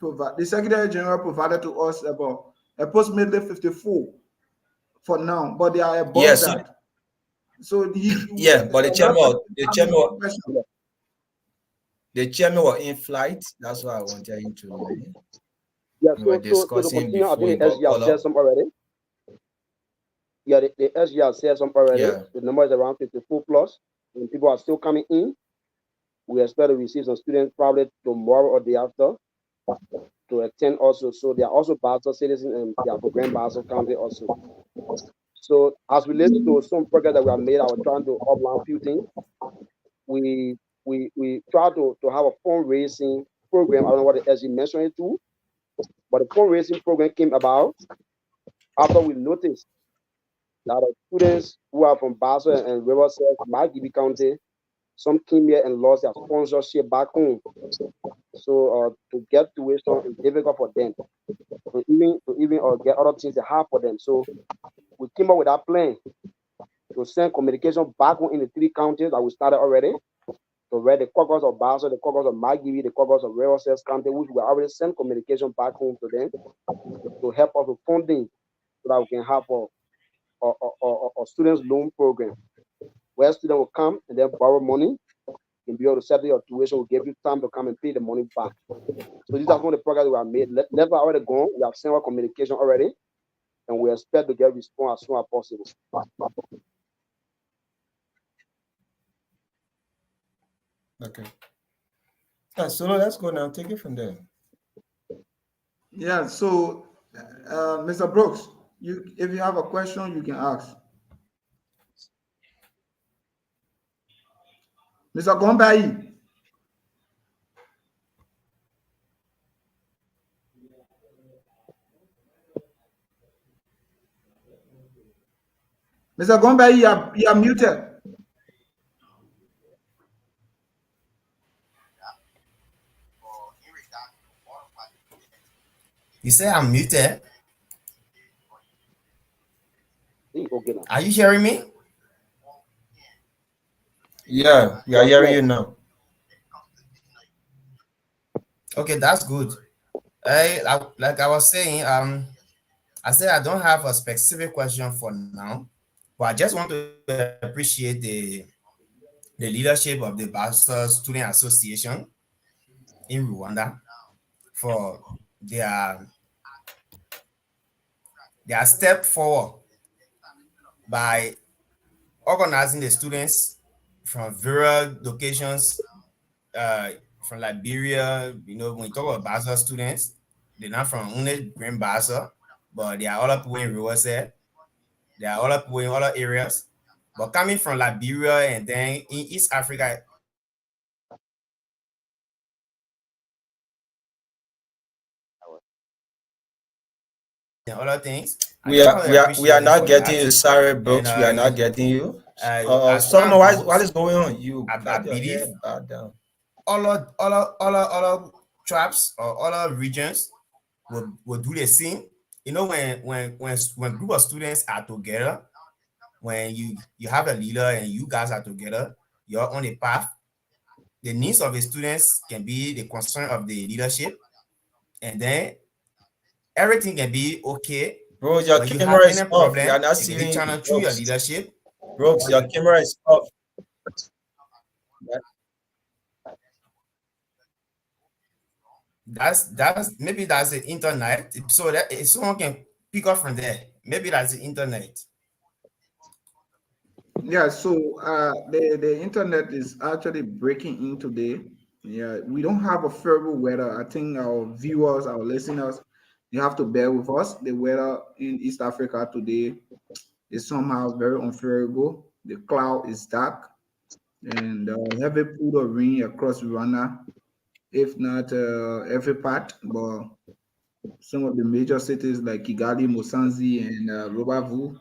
The Secretary General provided to us about approximately 54 for now, but they are above Yes, that. So but the chairman was in flight. That's why I wanted him to know. Yeah, We were so to discussing continue, I before he think the got SG caught has said up. some already. Yeah, the SG has said some already. Yeah. The number is around 54 plus, and people are still coming in. We expect to receive some students probably tomorrow or the after to attend also. So they are also Bassa citizens and they are for Grand Bassa County also. So as relates to some progress that we have made, I was trying to outline a few things. We try to have a fundraising program. I don't know what the SG mentioned it to, but the fundraising program came about after we noticed that the students who are from Bassa and Riverside, Maggie County, some came here and lost their sponsorship back home. So to get tuition is difficult for them. To even get other things they have for them. So we came up with that plan to send communication back home in the 3 counties that we started already. So where the caucus of Bassa, the caucus of Maggie, the caucus of Riverside County, which we already sent communication back home to them to help us with funding so that we can have a students loan program where students will come and then borrow money and be able to settle your tuition. Will give you time to come and pay the money back. So these are some of the progress we have made. Never already gone. We have sent our communication already, and we expect to get response as soon as possible. Okay. So let's go now. Take it from there. Yeah. So, Mr. Brooks, if you have a question, you can ask. Mr. Gombai. Mr. Gombai, you are muted. You say I'm muted? Okay now. Are you hearing me? Yeah, we are hearing you now. Okay, that's good. Like I was saying, I said I don't have a specific question for now, but I just want to appreciate the leadership of the Bassa Student Association in Rwanda for their step forward by organizing the students from various locations, from Liberia. When you talk about Bassa students, they're not from only Grand Bassa, but they are all up in Riverside. They are all up in other areas. But coming from Liberia and then in East Africa, and other things. We are not getting you. Sorry, Brooks. We are not getting you. Solomon, what is going on? You got your head bowed down. Other tribes or other regions will do the same. When group of students are together, when you have a leader and you guys are together, you're on a path. The needs of the students can be the concern of the leadership, and then everything can be okay. Bro, your when you camera have is any off. We problem, are not it can be seeing channeled through your Brooks. leadership. Brooks, your camera is off. That's maybe that's the internet. So that if someone can pick up from there, maybe that's the internet. Yeah, so the internet is actually breaking in today. Yeah, we don't have a favorable weather. I think our viewers, our listeners, you have to bear with us. The weather in East Africa today is somehow very unfavorable. The cloud is dark. and heavy put of rain across Rwanda, if not every part, but some of the major cities like Kigali, Musanze, and Rubavu.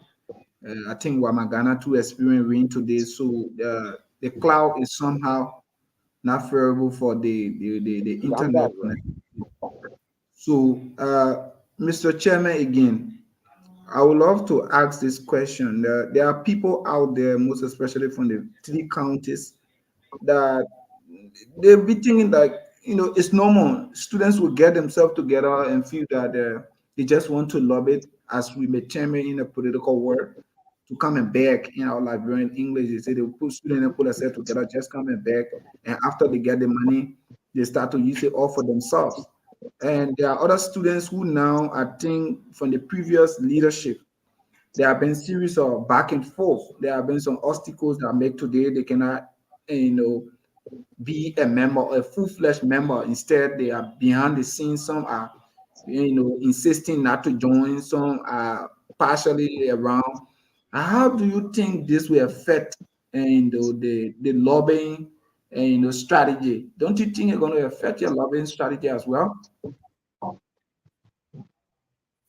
I think Wamagana too experience rain today, so the cloud is somehow not favorable for the Uganda internet as well. connectivity. So, Mr. Chairman, again, I would love to ask this question. There are people out there, most especially from the 3 counties, that they'll be thinking that it's normal. Students will get themselves together and feel that they just want to love it, as we may term it in a political word, to come and beg. Liberian English, they say they will put students and put themselves together, just come and beg, and after they get the money, they start to use it all for themselves. And there are other students who now, I think, from the previous leadership, there have been series of back and forth. There have been some obstacles that make today they cannot, you know, be a member, a full-fledged member. Instead, they are behind the scenes. Some are, insisting not to join. Some are partially around. How do you think this will affect, the lobbying and strategy? Don't you think it's going to affect your lobbying strategy as well?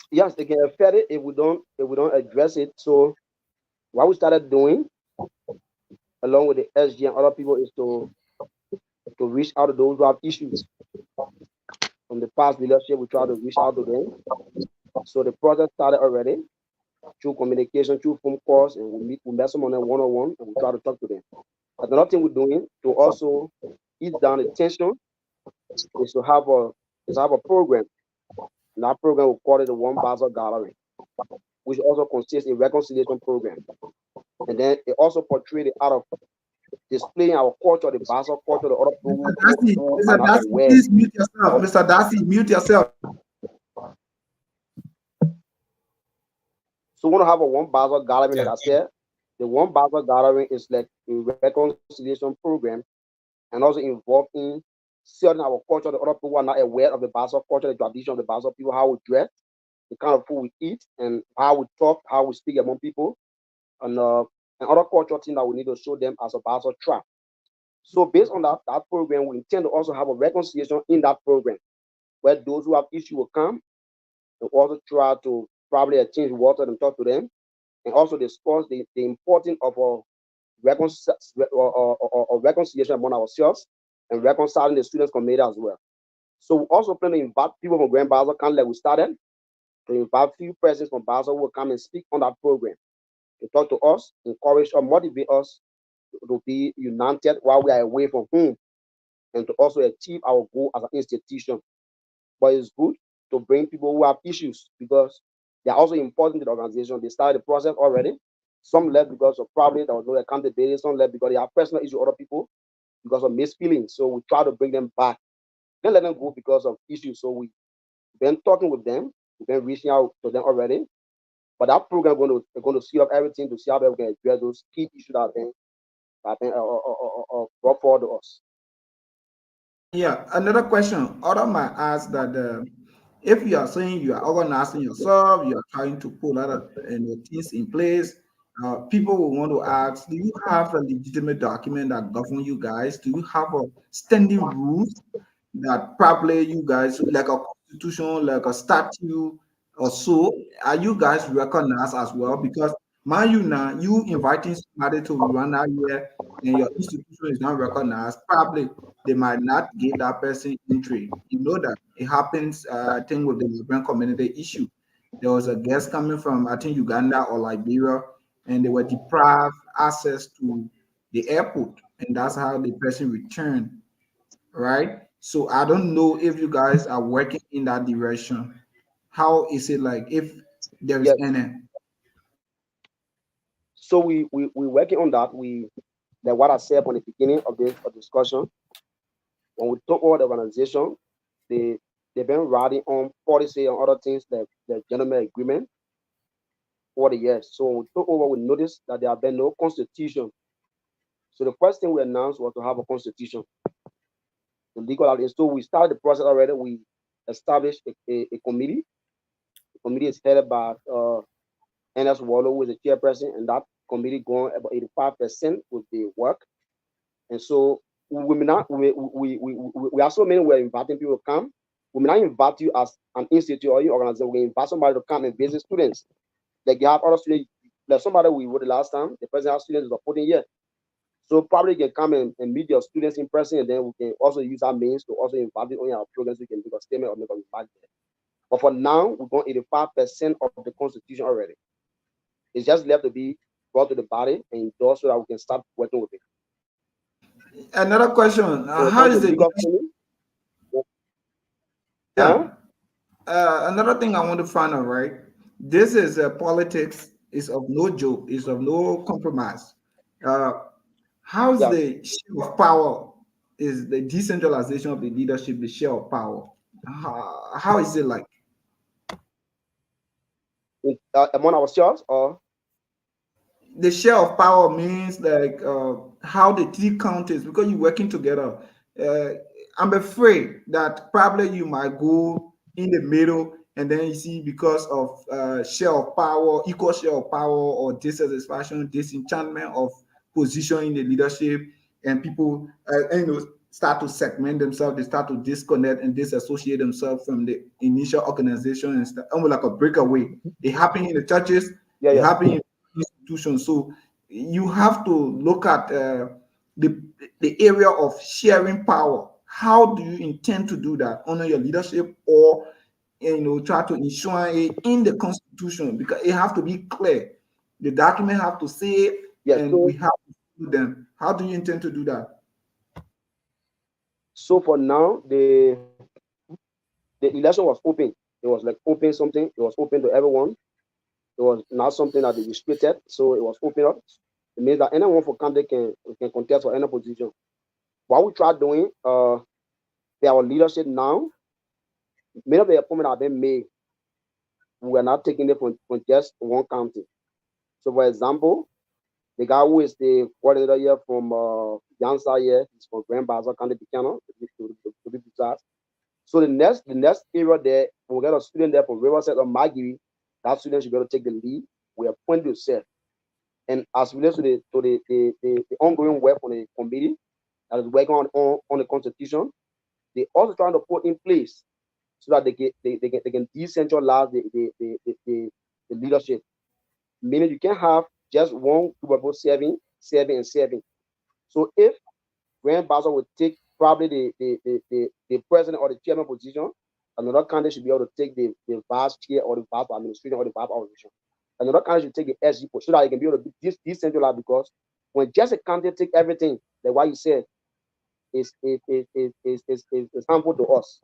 Yes, they can affect it if we don't address it. So what we started doing along with the SG and other people is to reach out to those who have issues. From the past leadership, we try to reach out to them. So the process started already through communication, through phone calls, and we met some on them one on one, and we try to talk to them. Another thing we're doing to also ease down the tension is to have a program. And that program we call it the One Bassa Gathering, which also consists a reconciliation program. And then it also portrays the art of displaying our culture, the Bassa culture, the other Mr. people Darcy, who are Mr. not Darcy, aware please mute yourself. of. Mr. Darcy, mute yourself. So we want to have a One Bassa Gathering, like Yeah. I said. The One Bassa Gathering is like a reconciliation program and also involving sharing our culture, the other people who are not aware of the Bassa culture, the tradition of the Bassa people, how we dress, the kind of food we eat, and how we talk, how we speak among people, and other cultural things that we need to show them as a Bassa tribe. So based on that program, we intend to also have a reconciliation in that program where those who have issue will come and also try to probably exchange water and talk to them and also discuss the importance of reconciliation among ourselves and reconciling the students community as well. So we also plan to invite people from Grand Basel, kind of like we started, to invite few persons from Basel who will come and speak on that program to talk to us, encourage or motivate us to be united while we are away from home and to also achieve our goal as an institution. But it's good to bring people who have issues because they are also important to the organization. They started the process already. Some left because of probably there was no accountability. Some left because they have personal issues with other people because of misfeelings. So we try to bring them back. Then let them go because of issues. So we've been talking with them. We've been reaching out to them already. But that program going to see up everything to see how they can address those key issues that have been brought forward to us. Yeah, another question. Other might ask that if you are saying you are organizing yourself, you are trying to put a lot of things in place, people will want to ask, do you have a legitimate document that govern you guys? Do you have a standing rules that probably you guys, like a constitution, like a statute or so, are you guys recognized as well? Because mind you now, you inviting somebody to Rwanda here and your institution is not recognized, probably they might not give that person entry. You know that it happens, I think, with the Liberian community issue. There was a guest coming from, I think, Uganda or Liberia, and they were deprived access to the airport, and that's how the person returned, right? So I don't know if you guys are working in that direction. How is it like if there is Yes. any? So we working on that. Like what I said on the beginning of this discussion, when we took over the organization, they they've been writing on policy and other things like the gentleman agreement over the years. So when we took over, we noticed that there have been no constitution. So the first thing we announced was to have a constitution, the legal. And so we started the process already. We established a committee. The committee is headed by NS Wallow, who is the chairperson, and that committee going about 85% with the work. And so we may not, we are so many, we're inviting people to come. We may not invite you as an institute or your organization. We invite somebody to come and visit students. Like you have other students, like somebody we were the last time, the president has students are putting here. So probably you can come and meet your students in person, and then we can also use our means to also invite you on our programs. We can make a statement or make a remark there. But for now, we've got 85% of the constitution already. It's just left to be brought to the body and endorsed so that we can start working with it. Another question: how is the another thing I want to find out, right? This is politics is of no joke, is of no compromise. How's the share of power? Is the decentralization of the leadership the share of power? How is it like? Among ourselves, or the share of power means like how the three counties, because you're working together. I'm afraid that probably you might go in the middle, and then you see because of share of power, equal share of power, or dissatisfaction, disenchantment of position in the leadership, and people start to segment themselves. They start to disconnect and disassociate themselves from the initial organization and stuff, almost like a breakaway. It happened in the churches. It happened in institutions. So you have to look at the area of sharing power. How do you intend to do that under your leadership, or try to ensure it in the constitution, because it have to be clear. The document have to say it, and we have to do them. How do you intend to do that? So for now, the election was open. It was like open something. It was open to everyone. It was not something that they restricted. So it was open up. It means that anyone for candidate can contest for any position. What we try doing, our leadership now, many of the appointments have been made. We are not taking it from just one county. So for example, the guy who is the coordinator here from Yansa here, he's from Grand Bassa County, to be precise. So the next area there, we'll get a student there from Riverside or Maggie. That student should be able to take the lead. We appoint yourself. And as relates to the ongoing work on the committee that is working on the constitution, they also trying to put in place so that they can decentralize the leadership. Meaning you can't have just one group of people serving. So if Grand Bassa would take probably the president or the chairman position, another candidate should be able to take the vice chair or the vice administration or the vice organization. Another candidate should take the SG post so that he can be able to be decentralized, because when just a candidate take everything, like what you said, is harmful to us.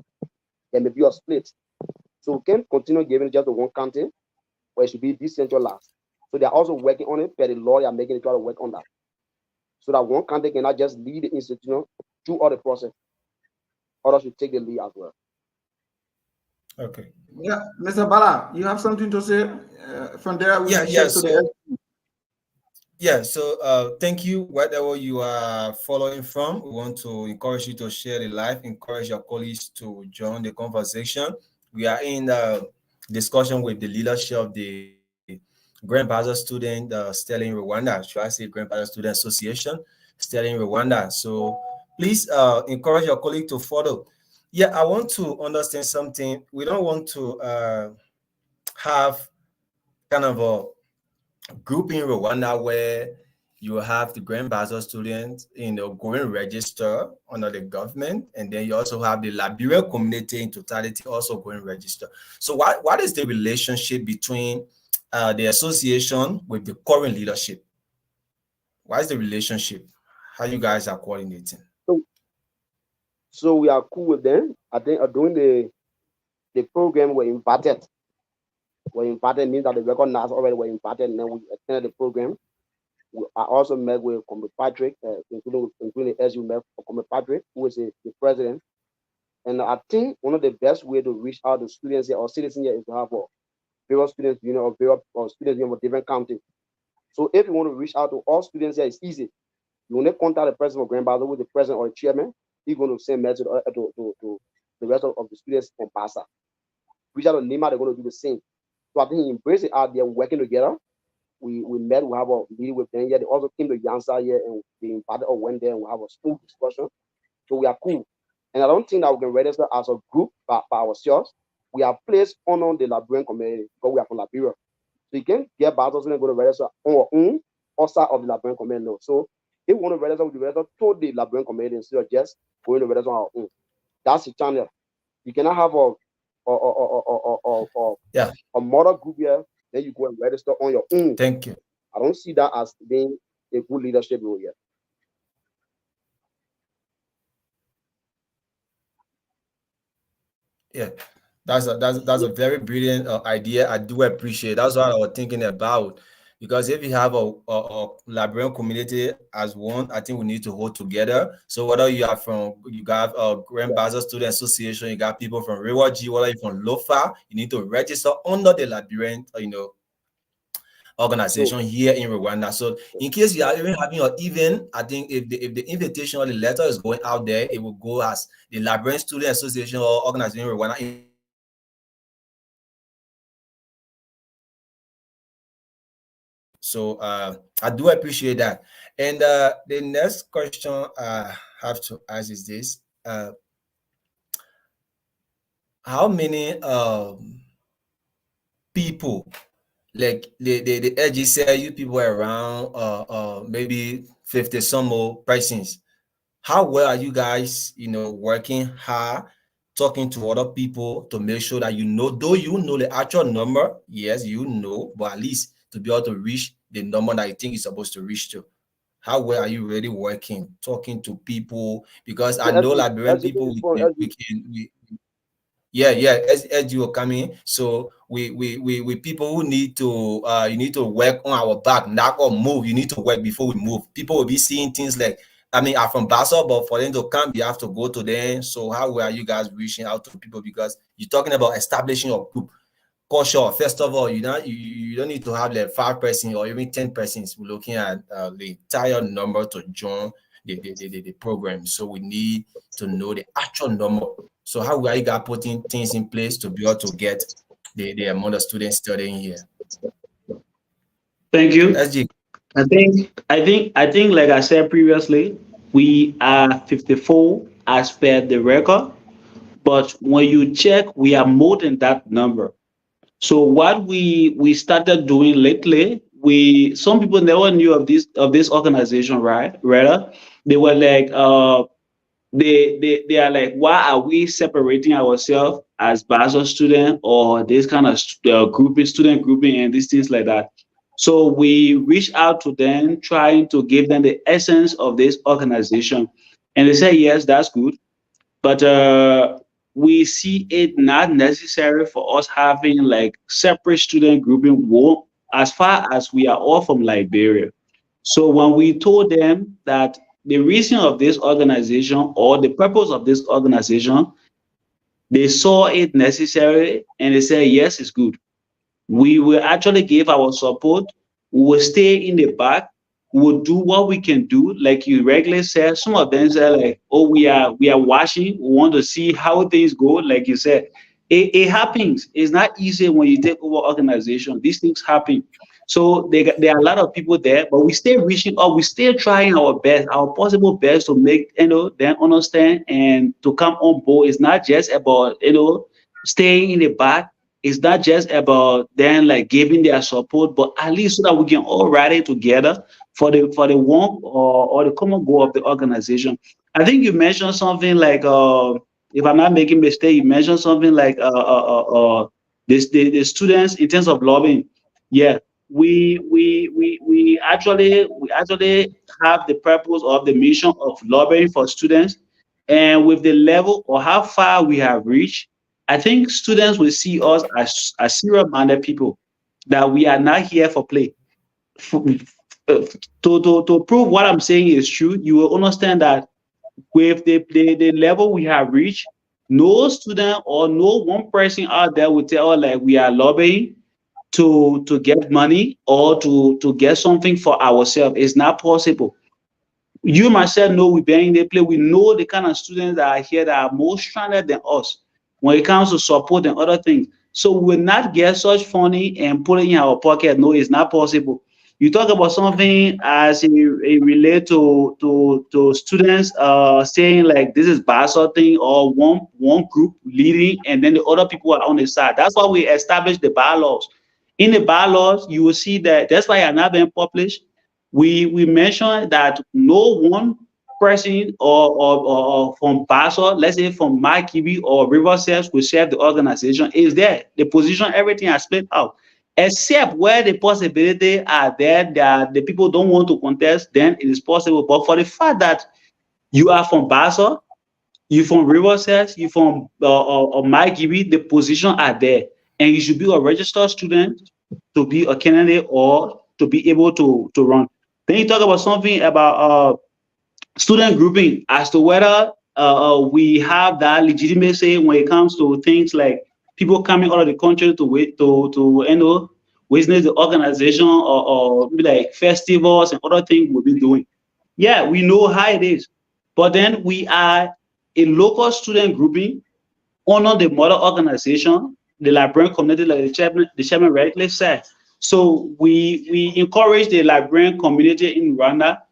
There may be a split. So we can't continue giving just the one candidate, where it should be decentralized. So they're also working on it, but the law, they are making it try to work on that. So that one candidate cannot just lead the institution through all the process. Others should take the lead as well. Okay. Yeah, Mr. Bala, you have something to say? From there, we shift to the yeah, so thank you. Whatever you are following from, we want to encourage you to share the live, encourage your colleagues to join the conversation. We are in discussion with the leadership of the Grand Bassa Student Sterling Rwanda. Should I say Grand Bassa Student Association Sterling Rwanda? So please encourage your colleague to follow. Yeah, I want to understand something. We don't want to have kind of a group in Rwanda where you have the Grand Bassa students in the going register under the government, and then you also have the Liberian community in totality also going register. So what is the relationship between the association with the current leadership? What is the relationship? How you guys are coordinating? So we are cool with them. I think during the program, we're invited. We're invited means that they recognize already we're invited, and then we attended the program. I also met with Comrade Patrick, including the SU met Comrade Patrick, who is the president. And I think one of the best way to reach out to students here or citizens here is to have various students union or various students union of different counties. So if you want to reach out to all students here, it's easy. You want to contact the president of Grand Bassa with the president or the chairman. He's going to send message to the rest of the students from Bassa. Reach out to Nima, they're going to do the same. So I think he embraced it out there working together. we met, we have a meeting with them here. They also came to Yansa here and they invited us, went there and we have a smooth discussion. So we are cool. And I don't think that we can register as a group by ourselves. We are placed on the Liberian community because we are from Liberia. So you can get Bassa students go to register on our own outside of the Liberian community. No. So if we want to register, we register to the Liberian community instead of just going to register on our own. That's the channel. You cannot have a mother group here, then you go and register on your own. Thank you. I don't see that as being a good leadership role here. Yeah, that's a very brilliant idea. I do appreciate. That's what I was thinking about. Because if you have a Liberian community as one, I think we need to hold together. So whether you are you got a Grand Bassa Student Association, you got people from Rwanda, whether you're from Lofa, you need to register under the Liberian, organization here in Rwanda. So in case you are even having an event, I think if the invitation or the letter is going out there, it will go as the Liberian Student Association or organization in Rwanda. So I do appreciate that. And the next question I have to ask is this: how many people, like the edgy say, you people around maybe 50 some more persons? How well are you guys, working hard, talking to other people to make sure that though you know the actual number, yes, but at least to be able to reach the number that you think you're supposed to reach to? How well are you really working, talking to people? Because I know Liberian people, as you are coming. So we people who need to you need to work on our back, not or move. You need to work before we move. People will be seeing things like, I'm from Bassa, but for them to come, you have to go to them. So how well are you guys reaching out to people? Because you're talking about establishing a group. Sure, first of all, you don't need to have like 5 persons or even 10 persons. We're looking at the entire number to join the program. So we need to know the actual number. So how are you guys putting things in place to be able to get the amount of students studying here? Thank you. SG. I think, like I said previously, we are 54 as per the record, but when you check, we are more than that number. So what we started doing lately, some people never knew of this organization, right? Rather, they were like, they are like, why are we separating ourselves as Bassa student or this kind of student grouping and these things like that? So we reached out to them, trying to give them the essence of this organization, and they said yes, that's good, but we see it not necessary for us having like separate student grouping as far as we are all from Liberia. So when we told them that the reason of this organization or the purpose of this organization, they saw it necessary and they said, yes, it's good. We will actually give our support. We will stay in the back. We will do what we can do. Like you regularly said, some of them say like, oh, we are watching. We want to see how things go. Like you said, it happens. It's not easy when you take over organization. These things happen. So there are a lot of people there, but we stay reaching out. We still trying our best, our possible best to make them understand and to come on board. It's not just about staying in the back. It's not just about them like giving their support, but at least so that we can all rally together for the one or the common goal of the organization. I think you mentioned something like if I'm not making mistake, you mentioned something like the students in terms of lobbying. Yeah, we actually have the purpose of the mission of lobbying for students, and with the level or how far we have reached, I think students will see us as serious-minded people, that we are not here for play. To prove what I'm saying is true, you will understand that with the level we have reached, no student or no one person out there will tell us like we are lobbying to get money or to get something for ourselves. It's not possible. You myself know we been in the play. We know the kind of students that are here that are more stranded than us when it comes to support and other things. So we will not get such funding and put it in our pocket. No, it's not possible. You talk about something as it relate to students saying like this is BASIR thing or one group leading and then the other people are on the side. That's why we established the bylaws. In the bylaws, you will see that that's why are not being published. We mentioned that no one person or from BASIR, let's say from Makibi or River Sales will serve the organization is there. The position, everything is split out. Except where the possibility are there that the people don't want to contest, then it is possible. But for the fact that you are from BASIR, you from River Sales, you from Makibi, the position are there. And you should be a registered student to be a candidate or to be able to run. Then you talk about something about student grouping as to whether we have that legitimacy when it comes to things like people coming out of the country to witness the organization or like festivals and other things we'll be doing. Yeah, we know how it is, but then we are a local student grouping honor the mother organization, the Liberian community, like the chairman rightly said. So we encourage the Liberian community in Rwanda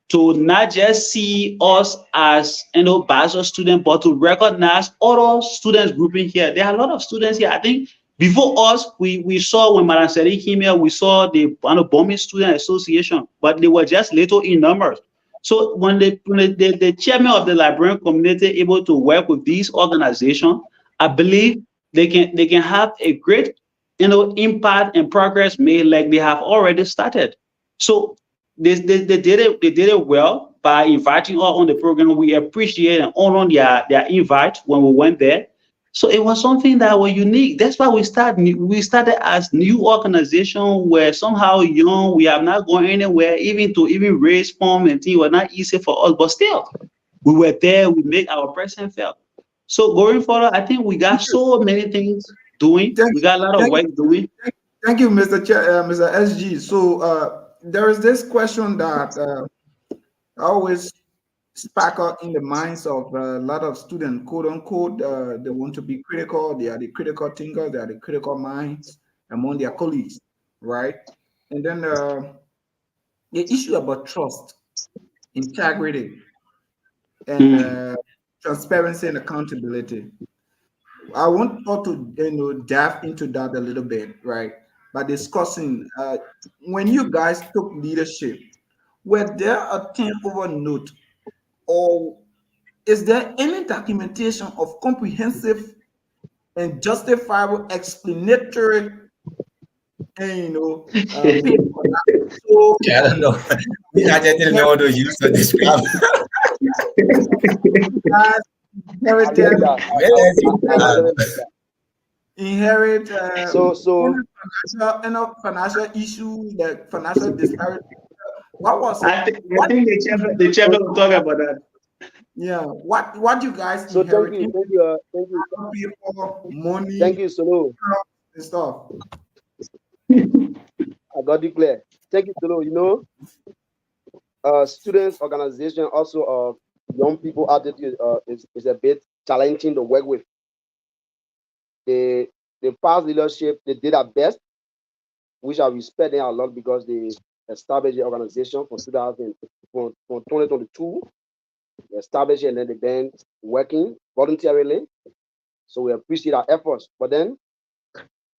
to not just see us as BASIR students, but to recognize other students grouping here. There are a lot of students here. I think before us, we saw when Madam Seri came here, we saw the Bombing Student Association, but they were just little in numbers. So when the chairman of the Liberian community able to work with these organizations, I believe they can have a great impact and progress made like they have already started. So they did it well by inviting us on the program. We appreciate and honor their invite when we went there. So it was something that was unique. That's why we started as new organization where somehow young, we have not gone anywhere, even raise funds and things were not easy for us, but still we were there, we make our presence felt. So going forward, I think we got so many things doing. We got a lot of work doing. Thank you, Mr. Mr. SG. So there is this question that always sparkle in the minds of a lot of students, quote unquote. They want to be critical. They are the critical thinkers. They are the critical minds among their colleagues, right? And then the issue about trust, integrity, and transparency and accountability. I want to dive into that a little bit, right? By discussing when you guys took leadership, were there a turnover note, or is there any documentation of comprehensive and justifiable explanatory, paper? So, I don't know. I just didn't know how to use to describe. guys inherited, inherit financial issues, like financial disparity. What was I think the chairman will talk about that. Yeah, what you guys So inherit? thank you, People, money, thank you, Solo. and stuff. I got you clear. Thank you, Solo. Students organization also young people attitude is a bit challenging to work with. The past leadership, they did their best, which I respect them a lot because they established the organization from 2022. They established it and then they've been working voluntarily. So we appreciate our efforts. But then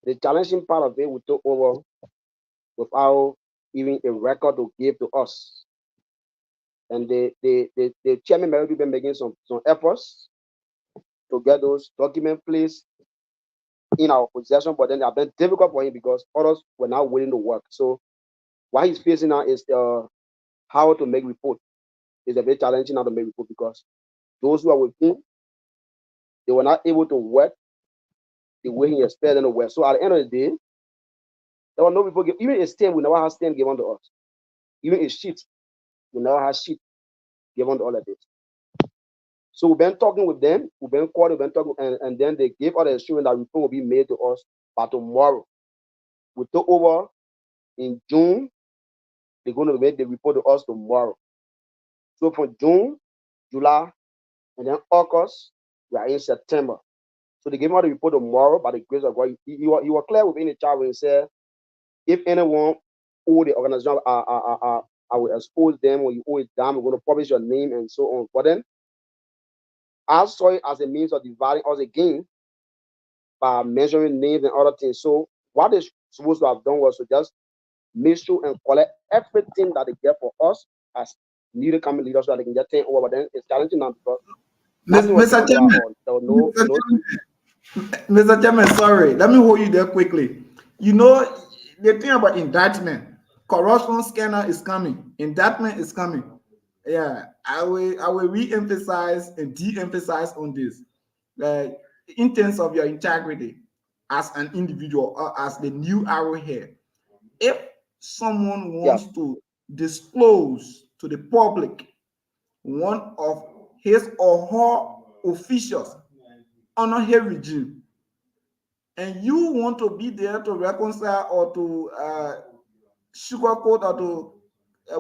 the challenging part of it, we took over without even a record to give to us. And the chairman may have been making some efforts to get those documents placed in our possession, but then they have been difficult for him because others were not willing to work. So what he's facing now is how to make report. It's a bit challenging now to make report because those who are with him, they were not able to work the way he expected them to work. So at the end of the day, there were no people give, even a stamp, we never have stamp given to us. Even a sheet, we never have sheet given to all of this. So we've been talking with them, we've been calling, we've been talking, and then they gave us the assurance that report will be made to us by tomorrow. We took over in June. They're going to make the report to us tomorrow. So from June, July, and then August, we are in September. So they gave him out the report tomorrow by the grace of God. He was clear within the chat when he said, if anyone owe the organization, I will expose them, or you owe it down, we're going to publish your name and so on. But then I saw it as a means of dividing us again by measuring names and other things. So what they're supposed to have done was to just make sure and collect everything that they get for us as leader coming leaders so that they can get 10 over. But then it's challenging now because nothing was Mr. given to our Chairman, own. There was no Mr. Chairman, sorry, let me hold you there quickly. You know, the thing about indictment, corruption scanner is coming, indictment is coming. Yeah, I will re-emphasize and de-emphasize on this. Like, in terms of your integrity as an individual or as the new arrowhead, if someone wants to disclose to the public one of his or her officials under his regime, and you want to be there to reconcile or to sugarcoat or to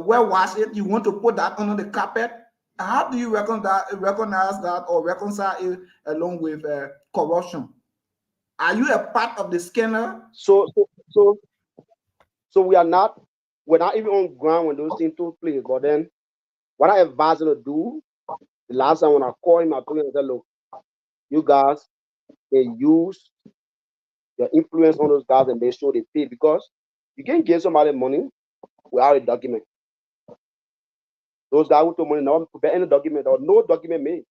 wash it, you want to put that under the carpet. How do you recognize that or reconcile it along with corruption? Are you a part of the scanner? So we're not even on ground when those things took place. But then what I advise him to do, the last time when I called him, I told him, I said, look, you guys can use your influence on those guys and make sure they pay, because you can't give somebody money without a document. Those guys who took money never prepare any document or no document made.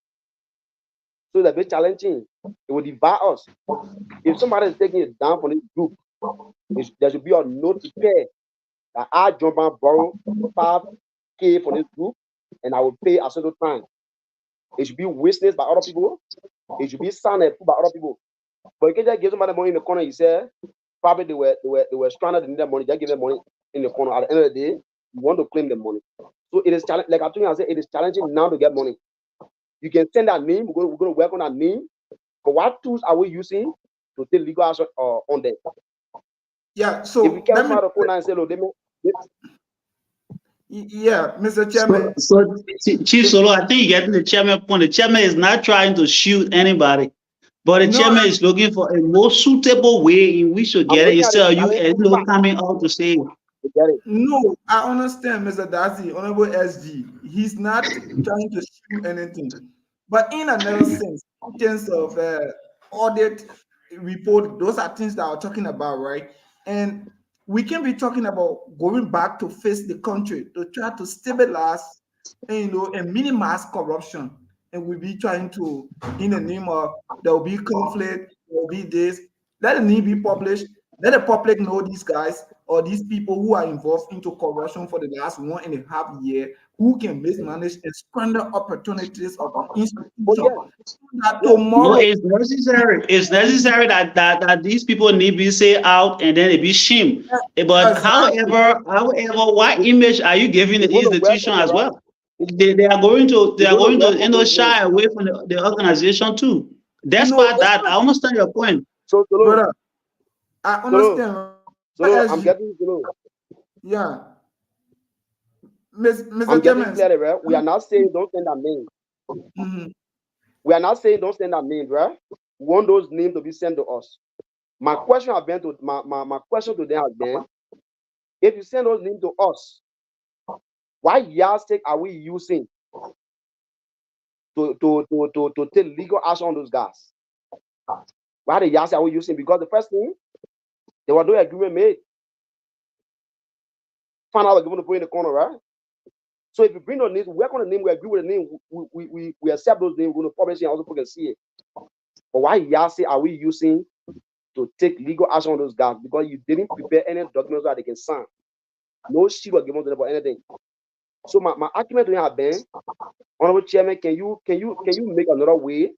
So it's a bit challenging. It will divide us. If somebody is taking it down from this group, there should be a note prepared that I jump and borrow 5K from this group and I will pay a certain time. It should be witnessed by other people. It should be signed by other people. But you can just give somebody money in the corner. You say probably they were stranded, they need their money. Just give them money in the corner. At the end of the day, you want to claim the money. So it is challenging. Like I told you, I said it is challenging now to get money. You can send that name. We're going to work on that name. But what tools are we using to take legal action on them? Yeah. So if we can come out of phone and say, look, yeah, Mr. Chairman. So Chief Solo, I think you're getting the chairman point. The chairman is not trying to shoot anybody, but the chairman is looking for a more suitable way in which to get it instead of you coming out to say. No, I understand, Mr. Dadzie, Honorable SG. He's not trying to shoot anything. But in another sense, in terms of audit report, those are things that we're talking about, right? And we can be talking about going back to face the country to try to stabilize and minimize corruption. And we'll be trying to, in the name of there will be conflict, there will be this, let the name be published, let the public know these guys or these people who are involved into corruption for the last 1.5 years, who can mismanage and squander opportunities of an institution. No, it's necessary. It's necessary that these people need to be say out and then it be shamed. But however, what image are you giving the institution as well? They are going to shy away from the organization too. Despite that, I understand your point. So, brother, I understand. So I'm getting yeah. Mr. I'm Chairman, getting clear, right? We are not saying don't send that name. Mm-hmm. We are not saying don't send that name, right? We want those names to be sent to us. My question has been to my question to them has been, if you send those names to us, what yardstick are we using to take legal action on those guys? Why the yardstick are we using? Because the first thing, there was no agreement made. Find out we're going to put in the corner, right? So if you bring those names, work on the name, we agree with the name, we accept those names, we're going to publish it and also people can see it. But why yardstick are we using to take legal action on those guys? Because you didn't prepare any documents that they can sign. No sheet was given to them for anything. So my argument to you have been, Honorable Chairman, can you make another way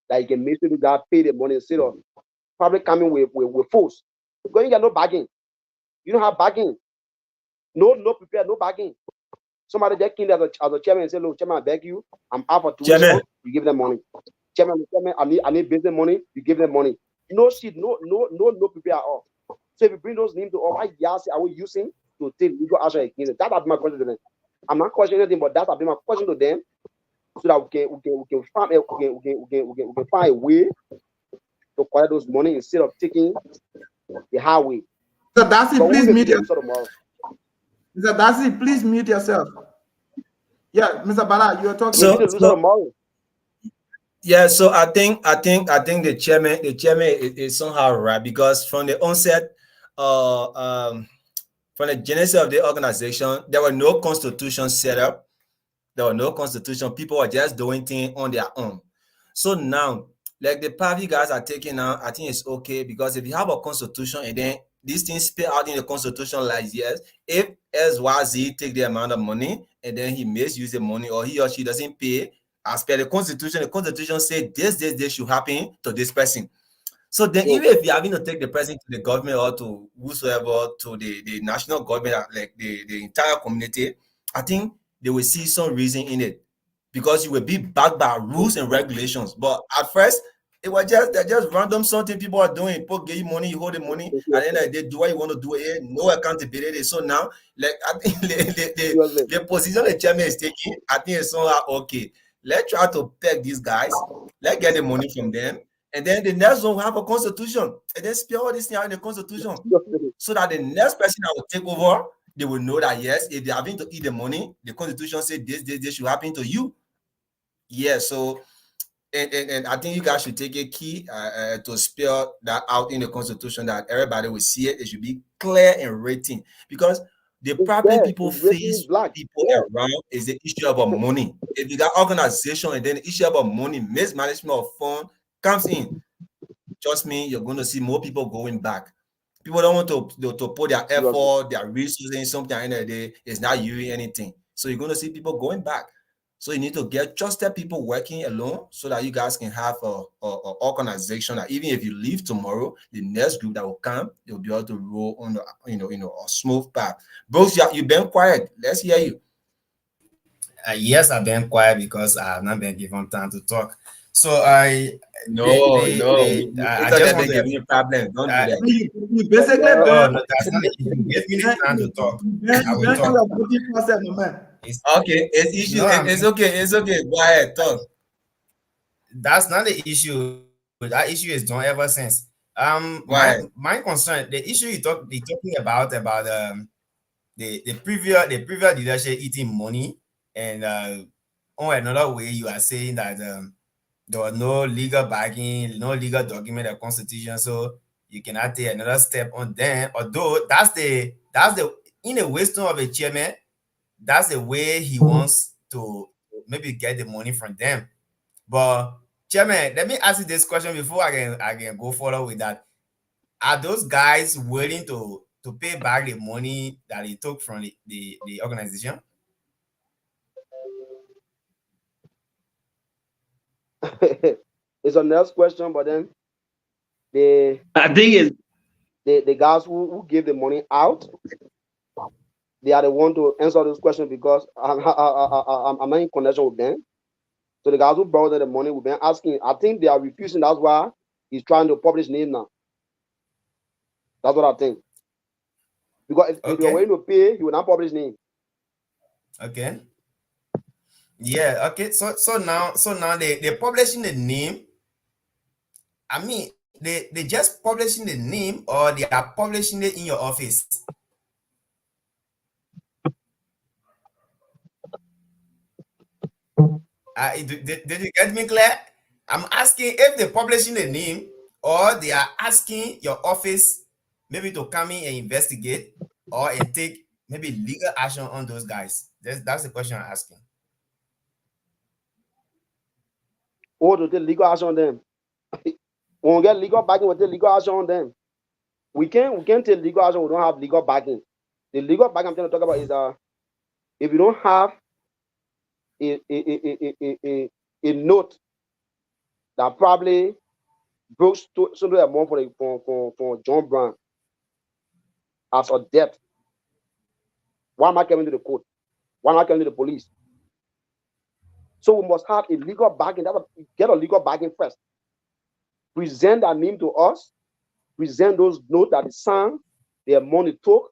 that you can make sure the guys pay the money instead of probably coming with force? Because you got no bargain. You don't have bargain. No prepare, no bargain. Somebody just came as a chairman and said, look, chairman, I beg you, I'm out for 2 weeks. You give them money. Chairman, I need business money, you give them money. No shit, no prepare at all. So if you bring those names to all, what yardstick are we using to take legal action against it? That would be my question to them. I'm not questioning anything, but that would be my question to them, so that we can find a way to collect those money instead of taking the highway. Mr. Dadzie, But please who mute will yourself. tomorrow? Mr. Dadzie, please mute yourself. Yeah, Mr. Bala, you are talking. Tomorrow. Yeah, so I think the chairman is somehow right, because from the onset, from the genesis of the organization, there were no constitution set up. There were no constitution. People were just doing things on their own. So now, like the path you guys are taking now, I think it's okay, because if you have a constitution and then these things spell out in the constitution, like, yes, if SYZ take the amount of money and then he misuse the money, or he or she doesn't pay as per the constitution say this should happen to this person. So then, even if you're having to take the person to the government or to whosoever, to the national government, like the entire community, I think they will see some reason in it, because you will be backed by rules and regulations. But at first, it was just random something people are doing. People give you money, you hold the money, at the end of the day, do what you want to do here. No accountability. So now, like, I think the position the chairman is taking, I think it's somehow okay. Let's try to peg these guys. Let's get the money from them. And then the next one will have a constitution. And then spell all this thing out in the constitution. So that the next person that will take over, they will know that, yes, if they're having to eat the money, the constitution said this should happen to you. Yeah, so and I think you guys should take a key to spell that out in the constitution, that everybody will see it. It should be clear and written, because the problem people face people around is the issue about money. If you got organization and then the issue about money, mismanagement of fund comes in, trust me, you're going to see more people going back. People don't want to put their effort, their resources in something, at the end of the day, it's not you anything. So you're going to see people going back. So you need to get trusted people working alone, so that you guys can have a organization that even if you leave tomorrow, the next group that will come, they'll be able to roll on a smooth path. Bruce, you've been quiet. Let's hear you. Yes, I've been quiet because I have not been given time to talk. So I just want to give you a problem. Don't do that. You basically, no, that's not it. Give me the time to talk. I will talk. Okay, it's issue. No, it's okay. It's okay. Go ahead, talk. That's not the issue. That issue is done ever since. My concern, the issue you're talking about the previous leadership eating money, and on another way you are saying that there was no legal backing, no legal document or constitution, so you cannot take another step on them. Although that's the in the wisdom of a chairman, that's the way he wants to maybe get the money from them. But chairman, let me ask you this question before I can go further with that. Are those guys willing to pay back the money that he took from the organization? It's a next question, but then I think it's the guys who give the money out, they are the one to answer this question, because I'm not in connection with them. So the guys who borrowed the money, we've been asking. I think they are refusing. That's why he's trying to publish name now. That's what I think. Because if you're waiting to pay, he will not publish name. Okay. Yeah. Okay. So now they're publishing the name. I mean, they just publishing the name, or they are publishing it in your office. Did you get me clear? I'm asking if they're publishing the name, or they are asking your office maybe to come in and investigate, or and take maybe legal action on those guys. That's the question I'm asking. Or to take legal action on them. When we get legal backing, we'll take legal action on them. We can't take legal action. We don't have legal backing. The legal backing I'm trying to talk about is if you don't have a note that probably broke something amount for John Brown as a debt, why am I coming to the court? Why am I coming to the police? So we must have a legal backing. Get a legal backing first. Present that name to us. Present those notes that the son, their money took.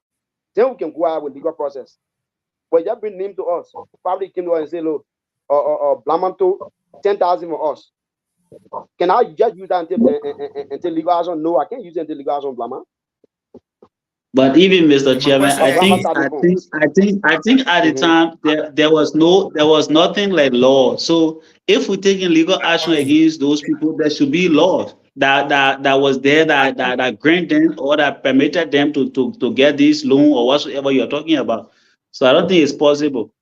Then we can go out with legal process. But just bring name to us. Probably came to us and say, look, Blamanto, 10,000 for us. Can I just use that until legal action? No, I can't use it until legal action, Blama. But even Mr. My Chairman, question here is, I think at the time there was nothing like law. So if we taking legal action against those people, there should be laws that was there that grant them or that permitted them to get this loan or whatsoever you're talking about. So I don't think it's possible.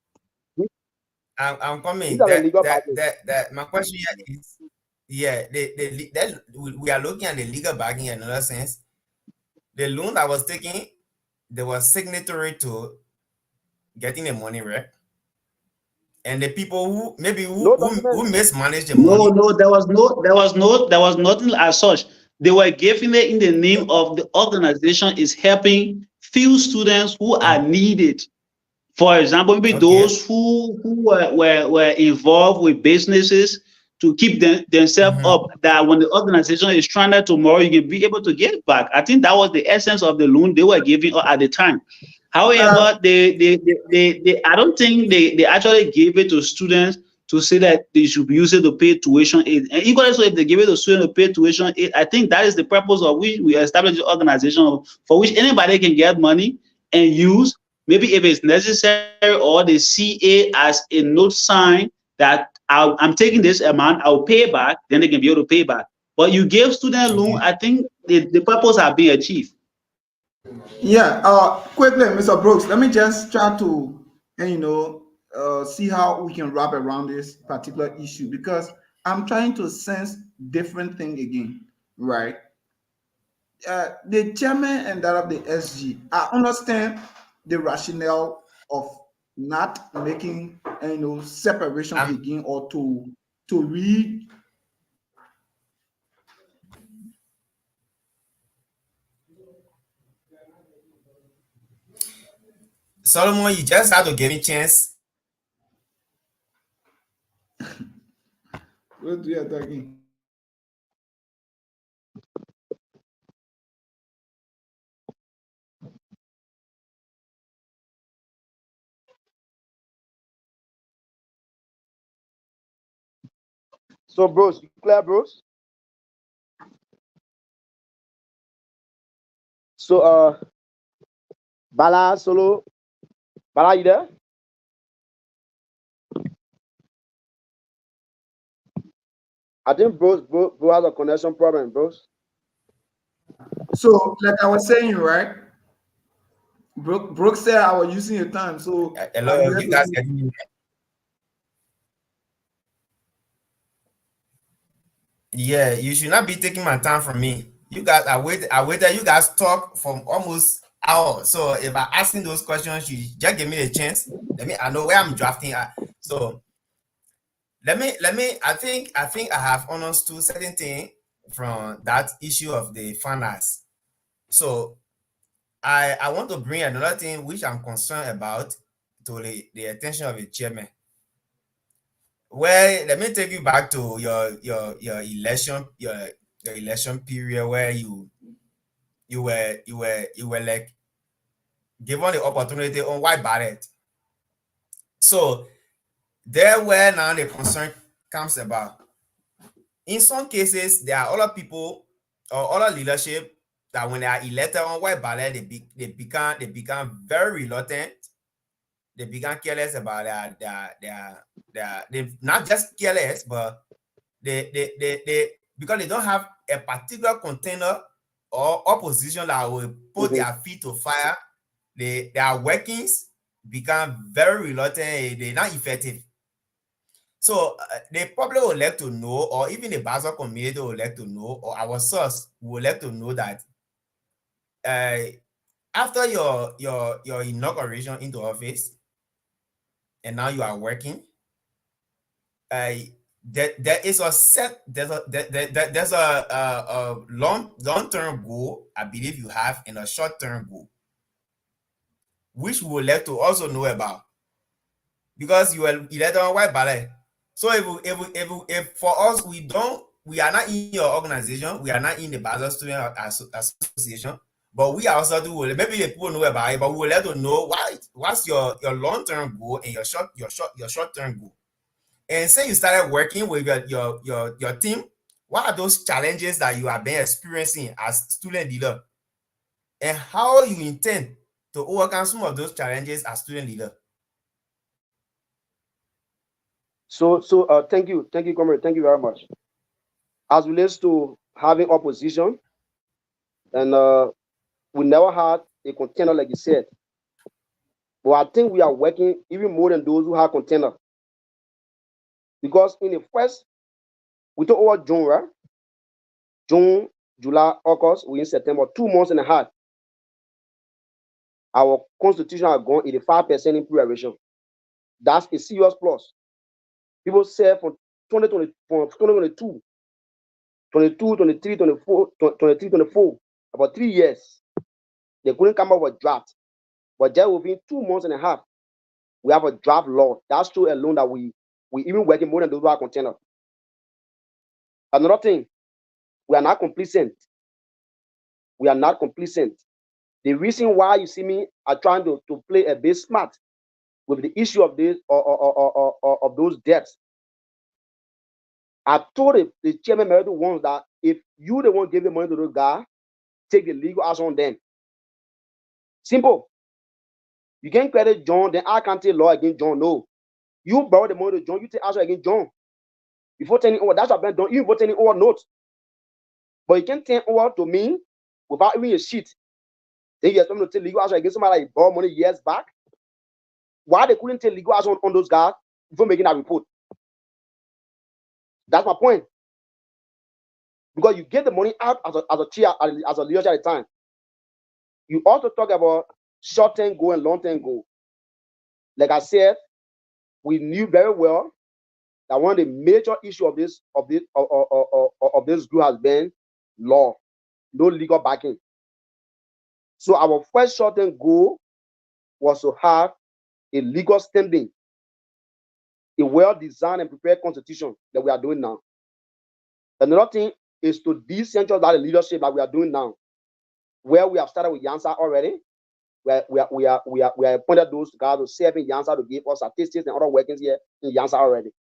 I'm coming. These are the legal baggage. That my question here is, yeah, we are looking at the legal bagging in another sense. The loan that was taken, they were signatory to getting the money, right? And the people who maybe who mismanaged the money. No, there was nothing as such. They were giving it in the name of the organization is helping few students who are needed. For example, maybe those who were involved with businesses to keep themselves up, that when the organization is trying that tomorrow, you can be able to get back. I think that was the essence of the loan they were giving at the time. However, I don't think they actually gave it to students to say that they should use it to pay tuition aid. And equally so, if they give it to students to pay tuition aid, I think that is the purpose of which we established the organization for which anybody can get money and use. Maybe if it's necessary, or they see it as a note sign that I'm taking this amount, I'll pay back, then they can be able to pay back. But you give student loan, I think the purpose are being achieved. Yeah, quickly, Mr. Brooks, let me just try to, see how we can wrap around this particular issue, because I'm trying to sense different thing again, right? The chairman and that of the SG, I understand the rationale of not making, separation again, or to read. Solomon, you just have to give me a chance. What do you talking? So, bros, you clear, bros? So, Bala, Solo, Bala, you there? I think bro has a connection problem, bros. So, like I was saying, right? Brooke said I was using your time, so hello, you guys can hear me? Yeah, you should not be taking my time from me. You guys, I waited. You guys talk from almost hour. So if I asking those questions, you just give me a chance. I know where I'm drafting at. So let me. I think I have understood certain thing from that issue of the finance. So I want to bring another thing which I'm concerned about to the attention of the chairman. Well, let me take you back to your election period where you were like given the opportunity on white ballot. So there where now the concern comes about. In some cases, there are other people or other leadership that when they are elected on white ballot, they become very reluctant. They become careless about they not just careless, but they because they don't have a particular container or opposition that will put their feet to fire. Their workings become very reluctant. They're not effective. So they probably would like to know, or even the BASIR community would like to know, or our source would like to know that after your inauguration into office, and now you are working, there is a set, there's a long-term goal, I believe you have, and a short-term goal, which we would like to also know about, because you are elected on white ballot. So if for us, we are not in your organization, we are not in the BASIR Student Association, but we also do, maybe the people know about it, but we would like to know what's your long-term goal and your short-term goal. And say you started working with your team What are those challenges that you have been experiencing as student leader? And how you intend to overcome some of those challenges as student leader? So thank you, comrade. Thank you very much. As relates to having opposition, and we never had a contender like you said. But I think we are working even more than those who have contender. Because in the first, we took over June, right? June, July, August, we in September, 2 months and a half. Our constitution has gone 85% in preparation. That's a serious plus. People said from 2020, from 2022, 22, 23, 24, 23, 24, about 3 years, they couldn't come up with a draft. But just within 2 months and a half, we have a draft law. That's true alone that we even working more than those who are contender. Another thing, we are not complacent. We are not complacent. The reason why you see me are trying to play a bit smart with the issue of this or of those debts. I told the chairman Meshard once that if you the one giving money to those guys, take the legal action on them. Simple. You can't credit John, then I can't take law against John. No. You borrow the money to John, you take action against John. Before turning over, that's what I've done, even before turning over notes. But you can't turn over to me without even a sheet. Then you expect me to take legal action against somebody that borrowed money years back. Why they couldn't take legal action on those guys before making that report? That's my point. Because you get the money out as a chair, as a leadership at the time. You also talk about short-term goal and long-term goal. Like I said, we knew very well that one of the major issues of this group has been law, no legal backing. So our first short-term goal was to have a legal standing, a well-designed and prepared constitution that we are doing now. Another thing is to decentralize the leadership that we are doing now, where we have started with Yansa already. We are appointed those guys to serve in Yansa to give us statistics and other workings here in Yansa already.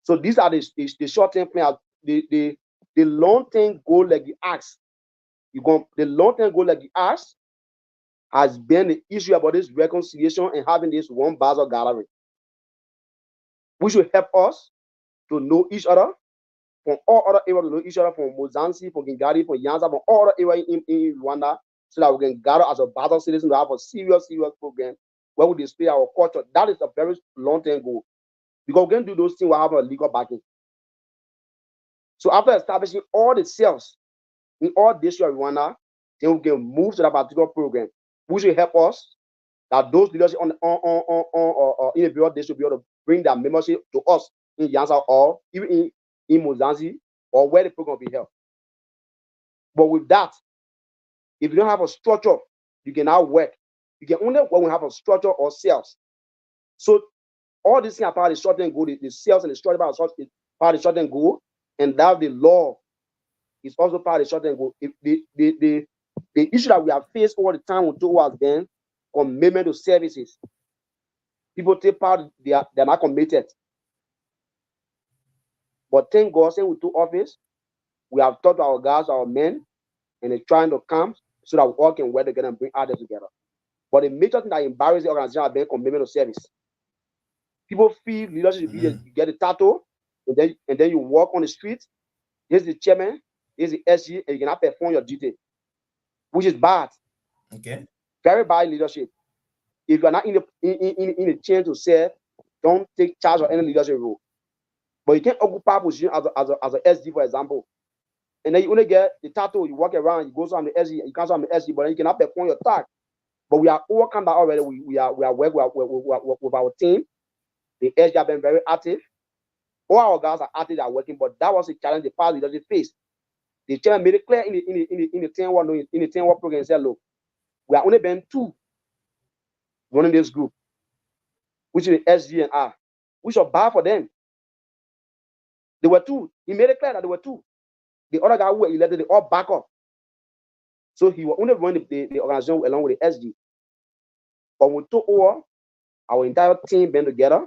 So these are the short-term plans. The long-term goal, like you asked, the long-term goal, like you asked, has been the issue about this reconciliation and having this one BASIR gathering, which will help us to know each other from all other areas, to know each other from Mozambique, from Kingari, from Yansa, from all other areas in Rwanda, so that we can gather as a BASIR citizen to have a serious program where we display our culture. That is a very long-term goal. Because we can do those things, we'll have a legal backing. So after establishing all the cells in all districts of Rwanda, then we can move to that particular program, which will help us that those leaders in the bureau district will be able to bring their membership to us in Yansa or even in Mozambique or where the program will be held. But with that, if you don't have a structure, you cannot work. You can only work when we have a structure or cells. So all these things are part of the short-term goal. The cells and the structure are part of the short-term goal, and that the law is also part of the short-term goal. If the issue that we have faced all the time with towards them, commitment to services. People take part, they're not committed. But thank God, since we took office, we have taught our guys, our men, and they're trying to come so that we all can work together and bring others together. But the major thing that embarrasses the organization has been commitment to service. People feel leadership, you get a title, and then you walk on the street. Here's the chairman, here's the SG, and you cannot perform your duty, which is bad. Okay. Very bad leadership. If you are not in the chain to serve, don't take charge of any leadership role. But you can occupy position as a SG, for example. And then you only get the title, you walk around, you go on the SG, you can't on the SG, but then you cannot perform your task. But we are overcome that already. We are working with our team. The SG have been very active. All our guys are active, are working, but that was a challenge the past leadership faced. The chairman made it clear in the 10-1 program and said, look, we are only been 2 running this group, which is the SG and R, which are bad for them. There were 2. He made it clear that there were 2. The other guy who were elected, they all back up. So he was only running the organization along with the SG. But we took over, our entire team been together.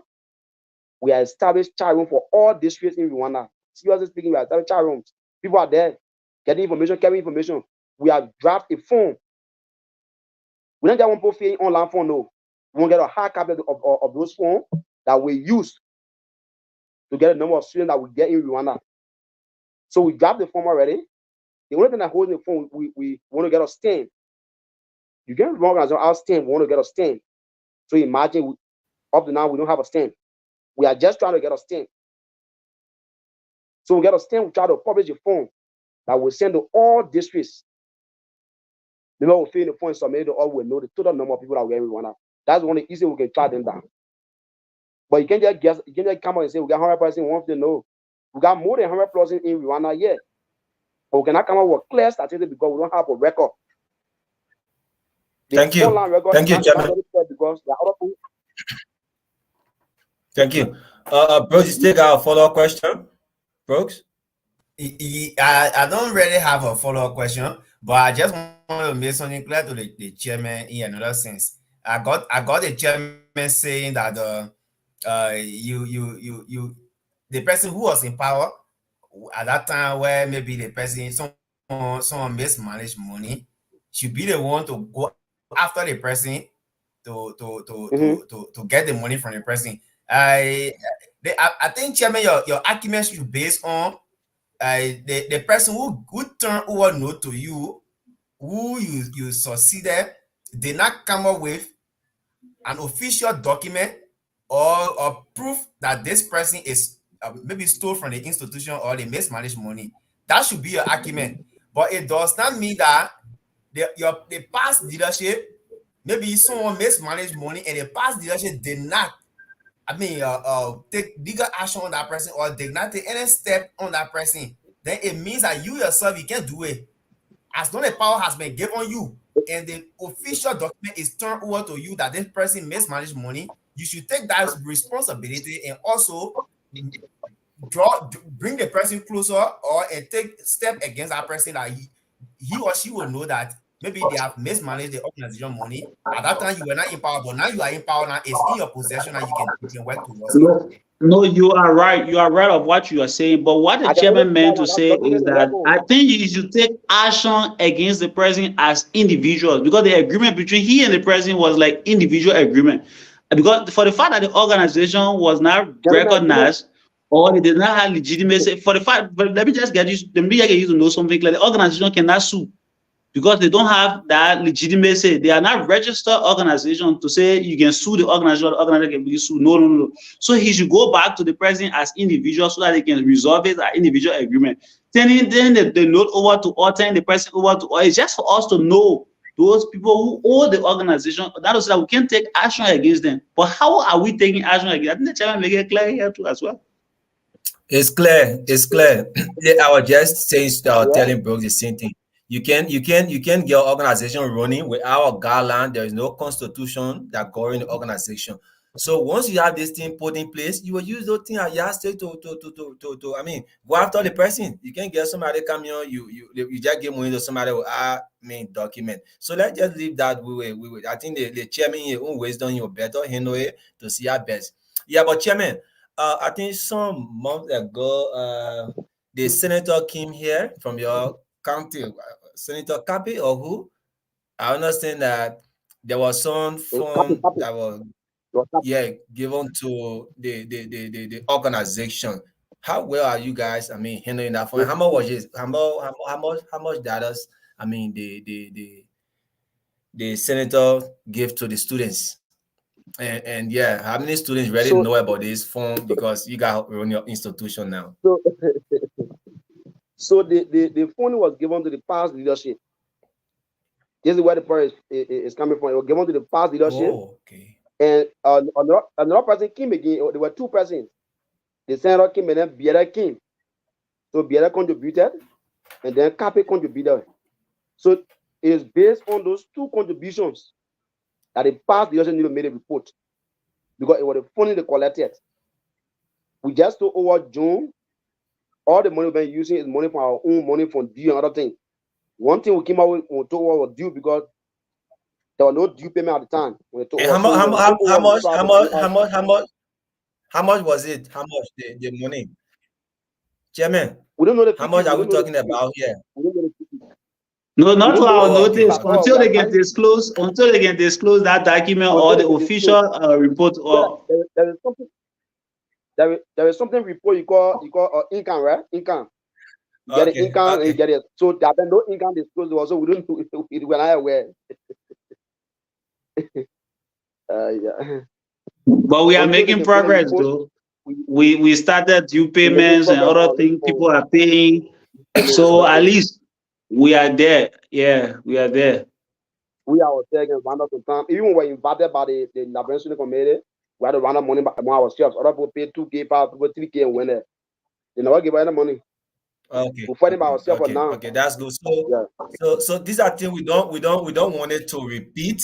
We have established chat room for all districts in Rwanda, seriously speaking, we are having chat rooms. People are there getting information, carrying information. We have drafted a form. We don't get one profile online form, no. We won't get a hard copy of those forms that we use to get a number of students that we get in Rwanda. So we draft the form already. The only thing that holds the form, we want to get a stamp. You get wrong as our stamp, we want to get a stamp. So imagine up to now we don't have a stamp. We are just trying to get a stamp. So we get a stamp, we try to publish a form that we send to all districts. The Lord will fill in the form and submit it to all, we know the total number of people that we get in Rwanda. That's one of the easy we can track them down. But you can't just guess, you can't just come out and say we got 100% one of them. No. We got more than 100% in Rwanda yet. But we cannot come out with clear statistics because we don't have a record. Thank you. Thank you, Chairman. Because there are other people. Thank you. Brooks, you still got a follow-up question? Brooks? I don't really have a follow-up question, but I just want to make something clear to the chairman in another sense. I got the chairman saying that the person who was in power at that time, where maybe the person someone mismanaged money, should be the one to go after the person to get the money from the person. I think, Chairman, your argument should be based on the person who turned over note to you, who you succeeded, did not come up with an official document or proof that this person is maybe stole from the institution or they mismanaged money. That should be your argument. But it does not mean that the past leadership, maybe someone mismanaged money and the past leadership did not, take legal action on that person or did not take any step on that person. Then it means that you yourself, you can't do it. As long as power has been given you and the official document is turned over to you that this person mismanaged money, you should take that responsibility and also bring the person closer and take step against that person that he or she will know that maybe they have mismanaged the organization money. At that time, you were not in power, but now you are in power. Now it's in your possession, and you can work towards it. No, you are right. You are right of what you are saying. But what the chairman meant to say is that I think you should take action against the president as individuals, because the agreement between he and the president was like individual agreement. Because for the fact that the organization was not recognized or they did not have legitimacy, for the fact, but let me get you to know something like the organization cannot sue, because they don't have that legitimacy. They are not registered organization to say you can sue the organization can be sued. No. So he should go back to the president as individual so that they can resolve it as individual agreement. Then the note over to all, turn the president over to all. It's just for us to know those people who own the organization. That is so that we can take action against them. But how are we taking action against? I think the chairman make it clear here too as well. It's clear. I was just saying, telling Brooks the same thing. You can get your organization running without guideline. There is no constitution that governs the organization. So once you have this thing put in place, you will use those things as yardstick to go after the person. You can get somebody come here, you just give money to somebody who document. So let's just leave that way. I think the chairman in your own wisdom, you better handle it to see our best. Yeah, but chairman, I think some months ago, the senator came here from your county, Senator Kapi or who? I understand that there was some fund that was given to the organization. How well are you guys? Handling that fund? How much was it? How much data? The senator gave to the students. And how many students really know about this fund because you got run your institution now? So the fund was given to the past leadership. This is where the part is coming from. It was given to the past leadership. Oh, okay. And another person came again. There were two persons. The senator came and then Biera came. So Biera contributed and then Kapi contributed. So it is based on those two contributions that the past leadership never made a report, because it was the funding they collected. We just took over June. All the money we've been using is money from our own money from due and other things. One thing we came out with when we took over was due because there was no due payment at the time. How much was it? How much the money? Chairman, We don't know the how much figures, are we talking about here? we don't know the figures. No, not We to don't know our the okay, notice figures at all. until We they are can trying disclose that document or until the they can disclose. official report. Yeah, Or there is something. There is something report you call income, right? Income. You get the okay, income and you okay. get it. So there have been no income disclosed also. We don't we're not aware. Yeah. but we are Until they making can finish progress report, though. We started due we making payments and progress other on things people are paying. on So other at things. least we are there. Yeah, we are there. We ourselves in Rwanda sometimes, even when we're invited by the National Committee, we had to run the money among ourselves. Other people pay 2K, 5 people 3K and win it. They never give us any money. Okay, We're fighting by ourselves for okay, now. okay, that's good. Yeah. So these are things we don't want it to repeat.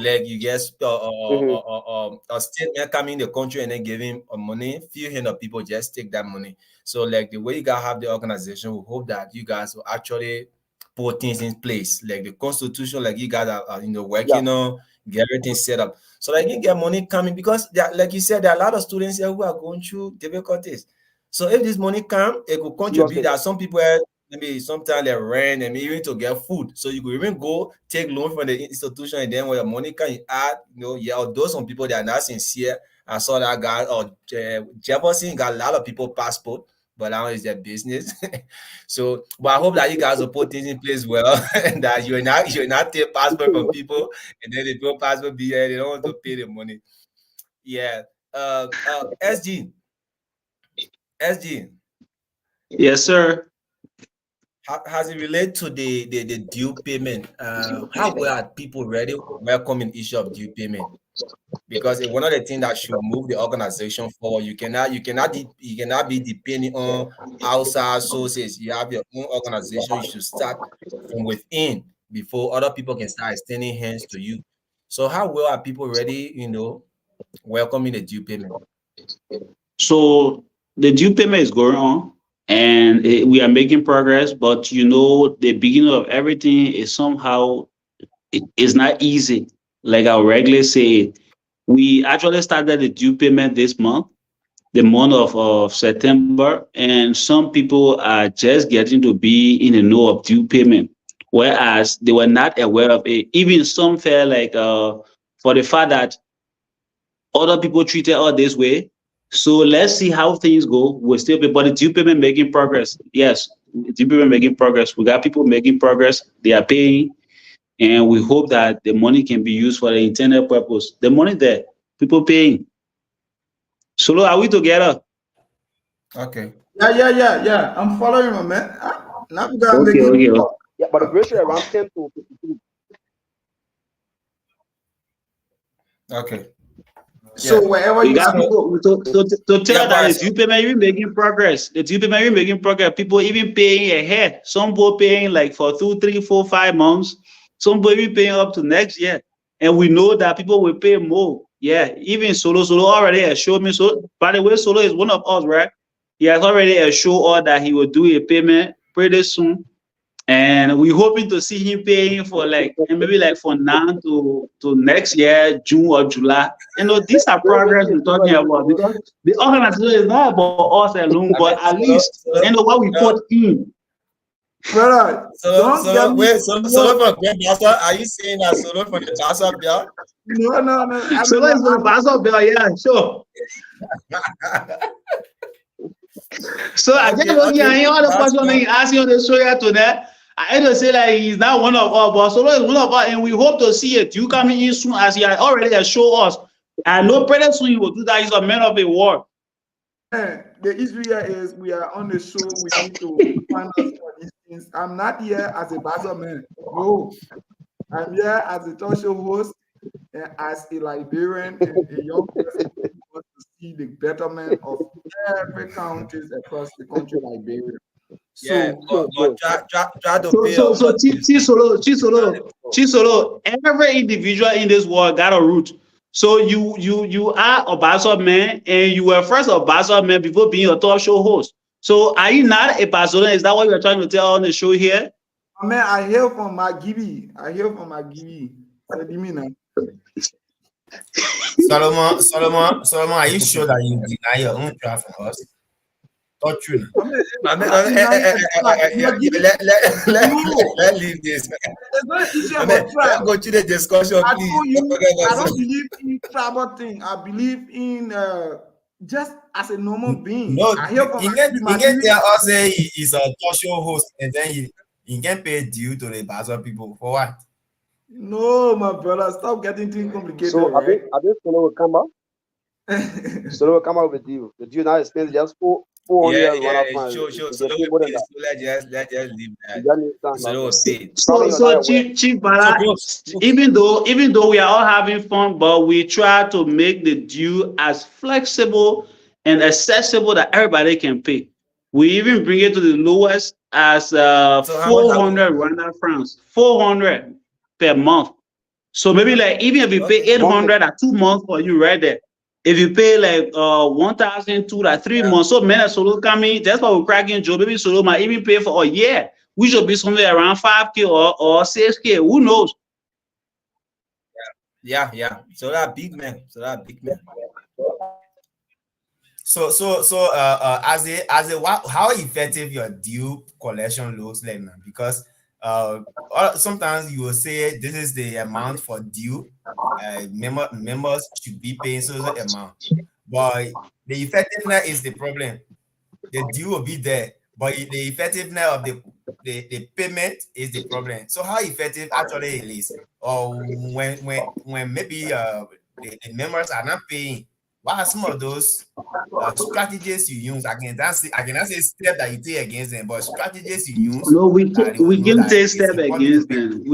Like you guys, a statement coming in the country and then giving money, few hundred people just take that money. So like the way you guys have the organization, we hope that you guys will actually put things in place, like the constitution, like you guys are Yeah. working on, get everything set up, so like you get money coming because like you said, there are a lot of students here who are going through difficulties. So if this money come, it could contribute. Seriously. There are some people maybe sometimes they rent and even to get food. So you could even go take loan from the institution and then when your money can you add, although some people they are not sincere. I saw that guy or Jefferson got a lot of people passport, but now it's their business. So, but I hope that you guys will put things in place well and that you're not take passport from people and then the people passport be here, they don't want to pay the money. Yeah. SG. SG. Yes, sir. Has it relate to the due payment? How well are people ready welcoming issue of due payment? Because it's one of the things that should move the organization forward. You cannot be depending on outside sources. You have your own organization. You should start from within before other people can start extending hands to you. So how well are people ready? Welcoming the due payment. So the due payment is going on, and we are making progress. But the beginning of everything is somehow it is not easy. Like our regular say, we actually started the due payment this month, the month of September, and some people are just getting to be in the know of due payment, whereas they were not aware of it. Even some felt like for the fact that other people treated us this way. So let's see how things go. We're still, but the due payment making progress. Yes, due payment making progress. We got people making progress. They are paying, and we hope that the money can be used for the intended purpose. The money there, people paying. Solo, are we together? Okay. Yeah. I'm following my man. Now we gotta make Okay, it. okay. Yeah, but the ratio around 10 to 52. Okay. So Yeah. wherever We you got are, people to Yeah, tell that the boys. due payment even making progress. The due payment even making progress. People even paying ahead. Some people paying like for 2, 3, 4, 5 months. Some people even paying up to next year. And we know that people will pay more. Yeah, even Solo already has showed me. So by the way, Solo is one of us, right? He has already assured us that he will do a payment pretty soon. And we're hoping to see him paying for and maybe like for now to next year, June or July. These are Very progress risky we're is super talking about easy. because the organization is not about us alone, I mean, but at least what we put in. brother, don't get me. Solo from Grand Bassa. Are you saying that Solo from the Bassa belt? No. I So mean, let's go to Bassa Bell, yeah, sure. So I just looking at all the That's question good. he asked you on the show here today. I had to say that he's not one of us, but Solo is one of us, and we hope to see it. You coming in soon as he had already show us. I know pretty soon he will do that. He's a man of a word. The issue here is we are on the show. We need to find out for these things. I'm not here as a buzzer man. No, I'm here as a talk show host and as a Liberian and a young person who wants to see the betterment of every countries across the country, Liberia. Yeah, So, but try to pay So up. Chisolo, every individual in this world got a root. So you are a Bassa man, and you were first a Bassa man before being a talk show host. So are you not a Barcelona? Is that what you are trying to tell on the show here? man, I hail from Magibi. So, do you mean that? Solomon, are you sure that you deny your own trial from us? Touch you. Let's leave this. It's not easy I about mean, tribe. go to the discussion, I please. told you, I don't believe in tribal thing. I believe in just as a normal being. No, I hear from he get my tell us say he's a talk show host, and then he can pay due to the Bassa people for what? No, my brother, stop getting things complicated, So right? I think Solo will come up. Solo will come up with you. The deal now is spending just 400 Rwanda francs. Sure. You So can pay more than that. let's just leave that. You just need time So they will now. pay. Probably So not aware. Chief Bala, even though we are all having fun, but we try to make the due as flexible and accessible that everybody can pay. We even bring it to the lowest as So how much 400 Rwanda francs, 400 per month. So maybe like even if you pay Okay. 800 at 2 months for you right there. If you pay like 1,002 at 3 months, so many solo coming, that's why we're cracking Joe. Maybe solo might even pay for a year. We should be somewhere around 5K or 6K. Who knows? Yeah. So that big man. So as a how effective your due collection looks like now, because sometimes you will say this is the amount for due, members should be paying so amount, but the effectiveness is the problem. The due will be there, but the effectiveness of the payment is the problem. So how effective actually it is, or when maybe the members are not paying, what are some of those strategies you use? I cannot say step that you take against them, but strategies you use No, that they will we know can that take it's step important to against pay. them.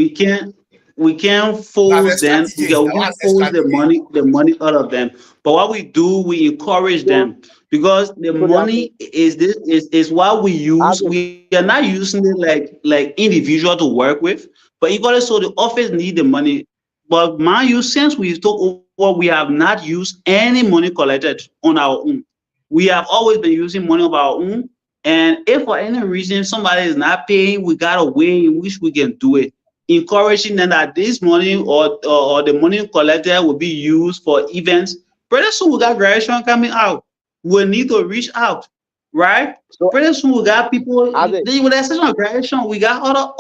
We can't That's a force them. strategies. We Now, can what's a force strategy? the money out of them. But what we do, we encourage So, them because the so they are saying, money is what we use. We are not using it like individual to work with, but equally so the office need the money. But mind you, since we took over, we have not used any money collected on our own. We have always been using money of our own. And if for any reason somebody is not paying, we got a way in which we can do it. Encouraging them that this money or the money collected will be used for events. Pretty soon we got graduation coming out. We need to reach out, right? so Pretty soon we got people. are they? With the exception of graduation, we got other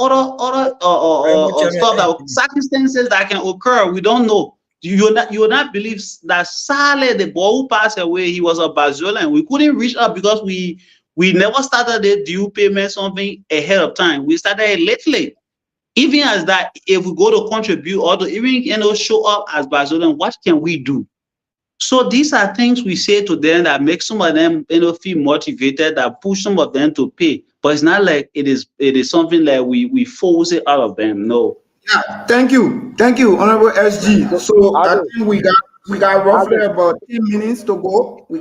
Very much, Chairman. stuff Thank that you. circumstances that can occur. We don't know. You will not believe that Saleh, the boy who passed away, he was a Bazolan. We couldn't reach out because we never started the due payment something ahead of time. We started it lately. Even as that, if we go to contribute or to even show up as Bazolan, what can we do? So these are things we say to them that make some of them feel motivated, that push some of them to pay. But it's not like it is something like we force it out of them. No. Yeah, thank you, Honorable SG. So Are I they? think we got Are roughly they? about 10 minutes to go. The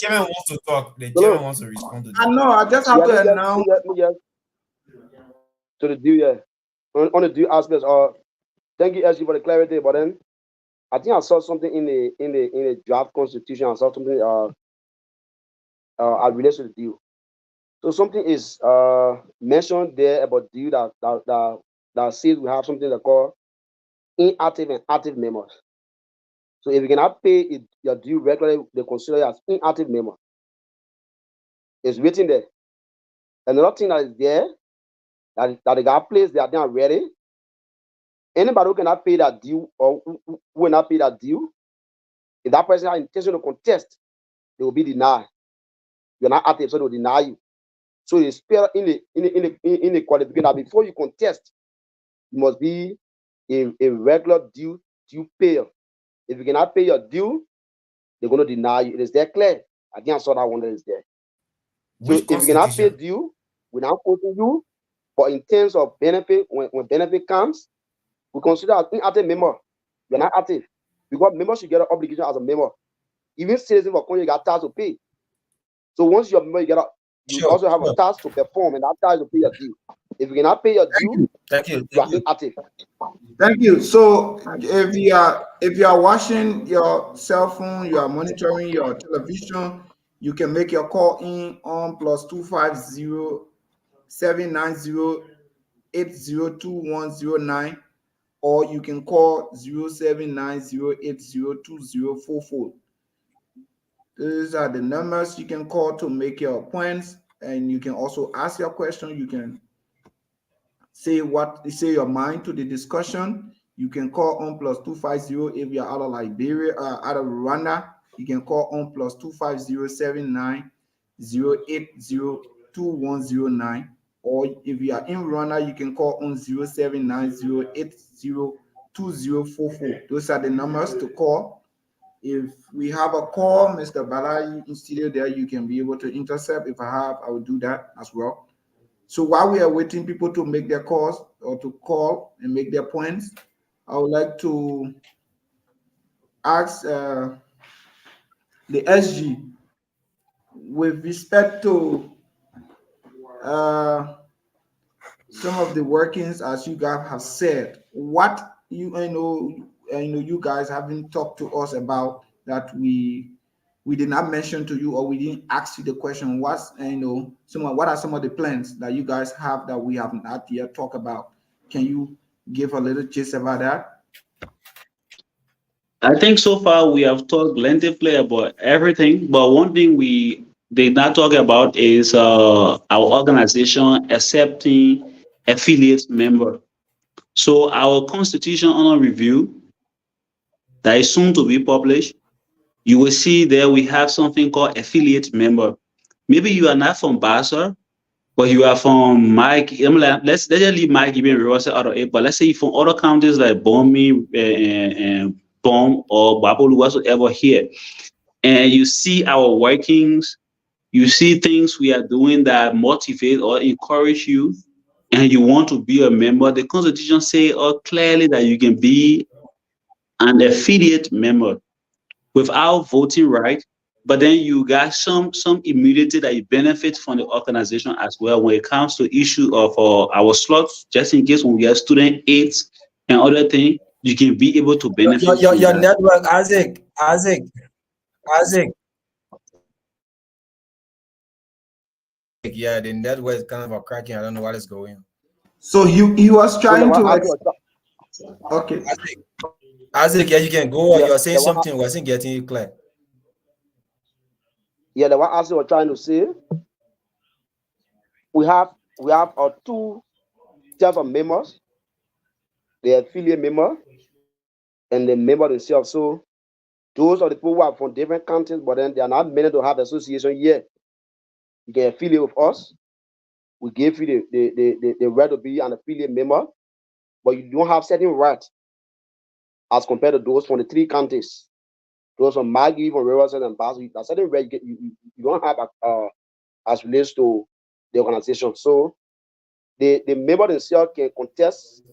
chairman wants to talk. The Solo. chairman wants to respond to I that. know. I just have Yeah, to announce. me just to the deal, yeah. On the due aspects, thank you, SG, for the clarity. But then I think I saw something in the draft constitution. I saw something I related to the deal. So something is mentioned there about deal that says we have something that call inactive and active members. So if you cannot pay your due regularly, they consider you as inactive member. It's written there. Another thing that is there that they got placed, they are not ready. Anybody who cannot pay that due or who will not pay that due, if that person has intention to contest, they will be denied. You're not active, so they will deny you. So it's spell in the qualification that before you contest, you must be a regular due payer. If you cannot pay your due, they're going to deny you. It is there clear. I didn't saw that one that is there. Which So if you cannot pay constitution? due, we now quoting you. But in terms of benefit, when benefit comes, we consider as inactive member. You're not active because members should get an obligation as a member. Even citizen for country, you got tax to pay. So once you're a member, you Sure. also have a task to perform, and that task to pay your due. If you cannot pay your due, Thank you. you are inactive. Thank you. So if you are watching your cell phone, you are monitoring your television, you can make your call in on +250-790-802109, or you can call 0790802044. These are the numbers you can call to make your points, and you can also ask your question. You can say your mind to the discussion. You can call on +250 if you're out of Liberia, out of Rwanda. You can call on +25079080210, or if you are in Rwanda, you can call on 07908020044. Those are the numbers to call. If we have a call, Mr. Bala in studio there, you can be able to intercept. If I will do that as well. So while we are waiting people to make their calls or to call and make their points, I would like to ask the SG with respect to some of the workings, as you guys have said, what you guys haven't talked to us about that we did not mention to you, or we didn't ask you the question. What are some of the plans that you guys have that we have not yet talked about? Can you give a little gist about that? I think so far we have talked lengthily about everything, but one thing we did not talk about is our organization accepting affiliate member. So our constitution under review that is soon to be published, you will see there we have something called affiliate member. Maybe you are not from Bassa, but you are from Mike. Let's just leave Mike even Rwanda out of it. But let's say you're from other counties like Bomi and Tom or Babolu, whatsoever here, and you see our workings, you see things we are doing that motivate or encourage you, and you want to be a member. The Constitution say clearly that you can be an affiliate member without voting right, but then you got some immunity that you benefit from the organization as well when it comes to issue of our slots, just in case when we have student aids and other things, you can be able to benefit from Your that. network, Isaac. Yeah, the network is kind of a cracking. I don't know what is going on. So he was trying to. Okay. Isaac, yeah, you can go on. You're saying something. I wasn't getting you clear. Yeah, the one I was trying to say, we have two types of members: the affiliate member and the member themselves. So those are the people who are from different countries, but then they are not meant to have association yet. You can affiliate with us. We give you the right to be an affiliate member, but you don't have certain rights as compared to those from the three countries. Those from Maggie, from Rwanda, and Bassa, a certain right you don't have as relates to the organization. So the member themselves can contest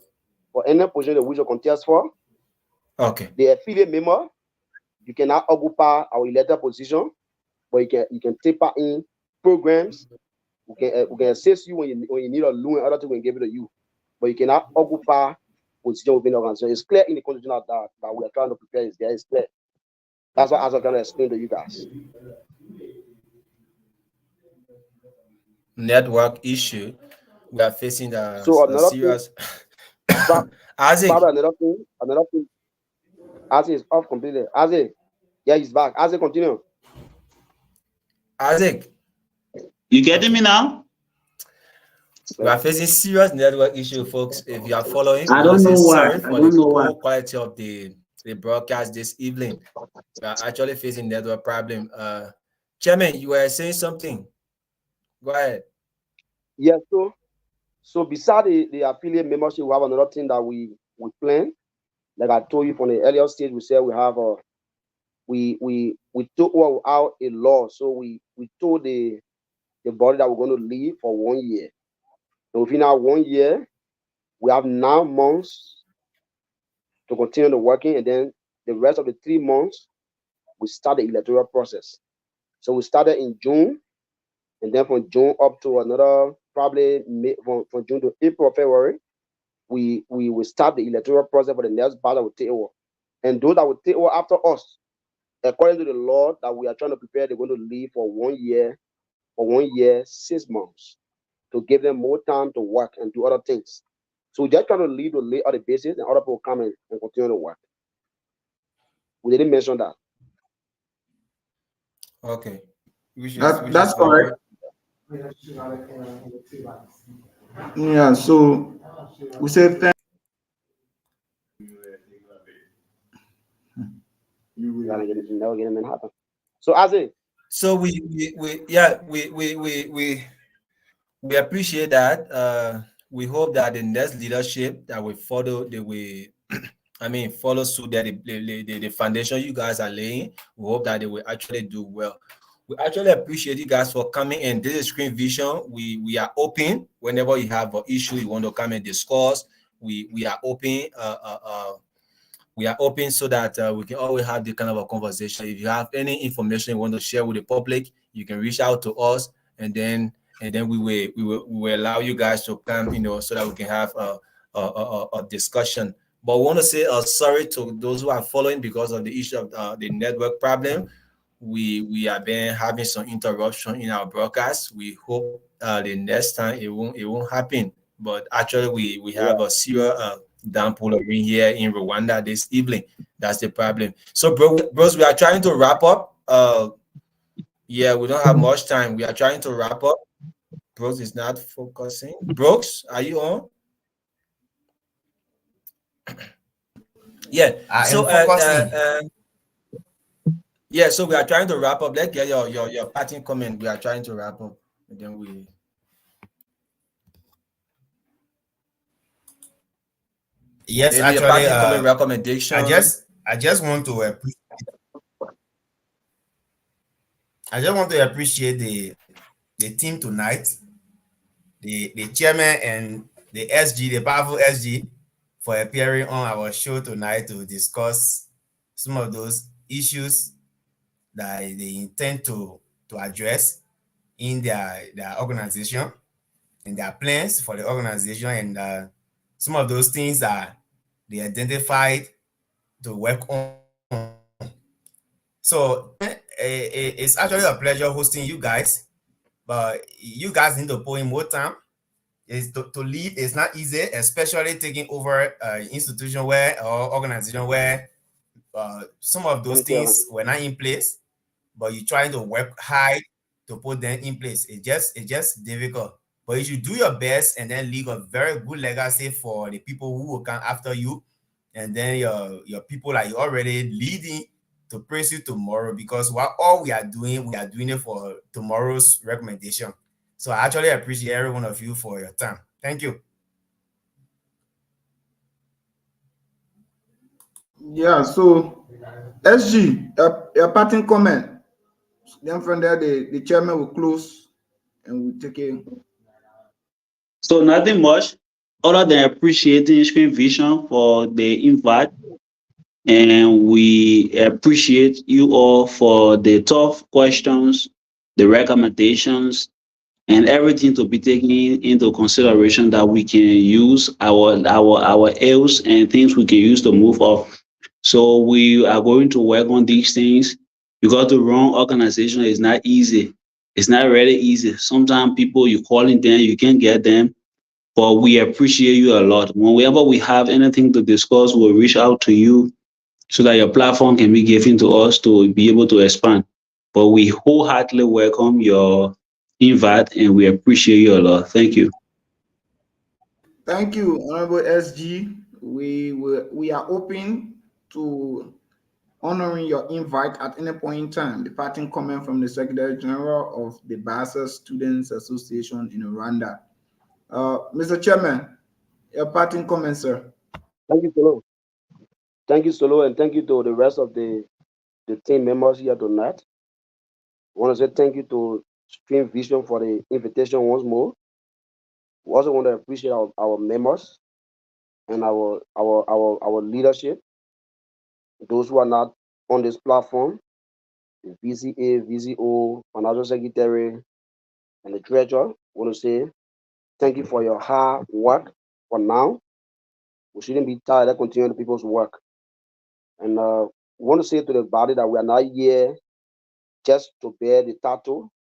for any position they wish to contest for. Okay. The affiliate member, you cannot occupy our elected position, but you can take part in programs. We can assist you when you need a loan and other things we can give it to you, but you cannot occupy position within the organization. It's clear in the constitution that we are trying to prepare. It's clear. That's what I was trying to explain to you guys. Network issue. We are facing a serious. Isaac. Another thing. Isaac is off completely. Isaac, yeah, he's back. Isaac, continue. Isaac, you getting me now? We are facing serious network issue, folks. If you are following, I don't know why. For the poor quality of the broadcast this evening. We are actually facing network problem. Chairman, you were saying something. Go ahead. Yeah, so beside the affiliate membership, we have another thing that we plan. Like I told you from the earlier stage, we said we have we told out a law. So we told the body that we're going to leave for 1 year. And within our 1 year, we have 9 months to continue the working, and then the rest of the 3 months we start the electoral process. So we started in June, and then from June up to another probably from June to April, February, we will start the electoral process for the next batch that will take over. And those that will take over after us, according to the law that we are trying to prepare, they're going to leave for 1 year, 6 months, to give them more time to work and do other things. So we're just trying to lay other bases, and other people come in and continue to work. We didn't mention that. Okay. Which That's is correct. Yeah. So we say thank. You gotta get it, never get them in happen. So as it, So we appreciate that. We hope that the next leadership that will follow, they will, I mean, follow suit that the foundation you guys are laying. We hope that they will actually do well. We actually appreciate you guys for coming in. This is Screen Vision. We are open whenever you have an issue you want to come and discuss. We are open. We are open so that we can always have the kind of a conversation. If you have any information you want to share with the public, you can reach out to us, and then we will allow you guys to come, so that we can have a discussion. But we want to say sorry to those who are following because of the issue of the network problem. We have been having some interruption in our broadcast. We hope the next time it won't happen. But actually, we have a serious downpour of rain here in Rwanda this evening. That's the problem. So, bros, we are trying to wrap up. Yeah, we don't have much time. We are trying to wrap up. Brooks is not focusing. Brooks, are you on? Yeah. I So, am focusing. yeah. So we are trying to wrap up. Let's get your parting comment. We are trying to wrap up, and then we. Yes, Maybe a actually, parting comment recommendation. I just want to appreciate the team tonight, the chairman and the SG, the powerful SG, for appearing on our show tonight to discuss some of those issues that they intend to address in their organization and their plans for the organization, and some of those things that they identified to work on. So it's actually a pleasure hosting you guys, but you guys need to put in more time. Is to lead is not easy, especially taking over an institution or organization where some of those things were not in place, but you're trying to work hard to put them in place. It's just difficult. But you should do your best and then leave a very good legacy for the people who will come after you, and then your people that you're already leading to praise you tomorrow, because all we are doing it for tomorrow's recommendation. So I actually appreciate every one of you for your time. Thank you. Yeah. So SG, a parting comment. Then from there, the chairman will close and we take it. So nothing much other than appreciating Screen Vision for the invite, and we appreciate you all for the tough questions, the recommendations, and everything to be taken into consideration that we can use our ills and things we can use to move up. So we are going to work on these things because the wrong organization is not easy. It's not really easy. Sometimes people you calling them, you can't get them, but we appreciate you a lot. Whenever we have anything to discuss, we'll reach out to you so that your platform can be given to us to be able to expand. But we wholeheartedly welcome your invite and we appreciate you a lot. Thank you. Thank you, Honorable SG. We are open to honoring your invite at any point in time. The parting comment from the Secretary General of the Bassa Students Association in Rwanda. Mr. Chairman, your parting comment, sir. thank you, Solo. Thank you, Solo, and thank you to the rest of the team members here tonight. I want to say thank you to Stream Vision for the invitation once more. We also want to appreciate our members and our leadership, those who are not on this platform, the VCA, VCO, Financial Secretary, and the Treasurer. I want to say thank you for your hard work for now. We shouldn't be tired of continuing people's work. And we want to say to the body that we are not here just to bear the title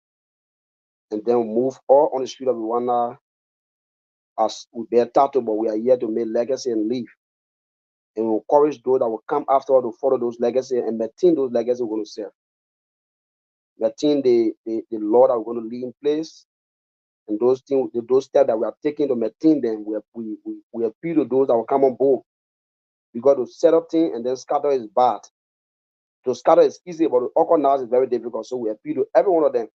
and then move all on the street of Rwanda as we bear title, but we are here to make legacy and leave. And we encourage those that will come after us to follow those legacy and maintain those legacies we're going to serve. maintain the law that we're going to leave in place, and those things, those steps that we are taking to maintain them. We appeal to those that will come on board. Because to set up things and then scatter is bad. To scatter is easy, but to organize is very difficult. So we appeal to every one of them.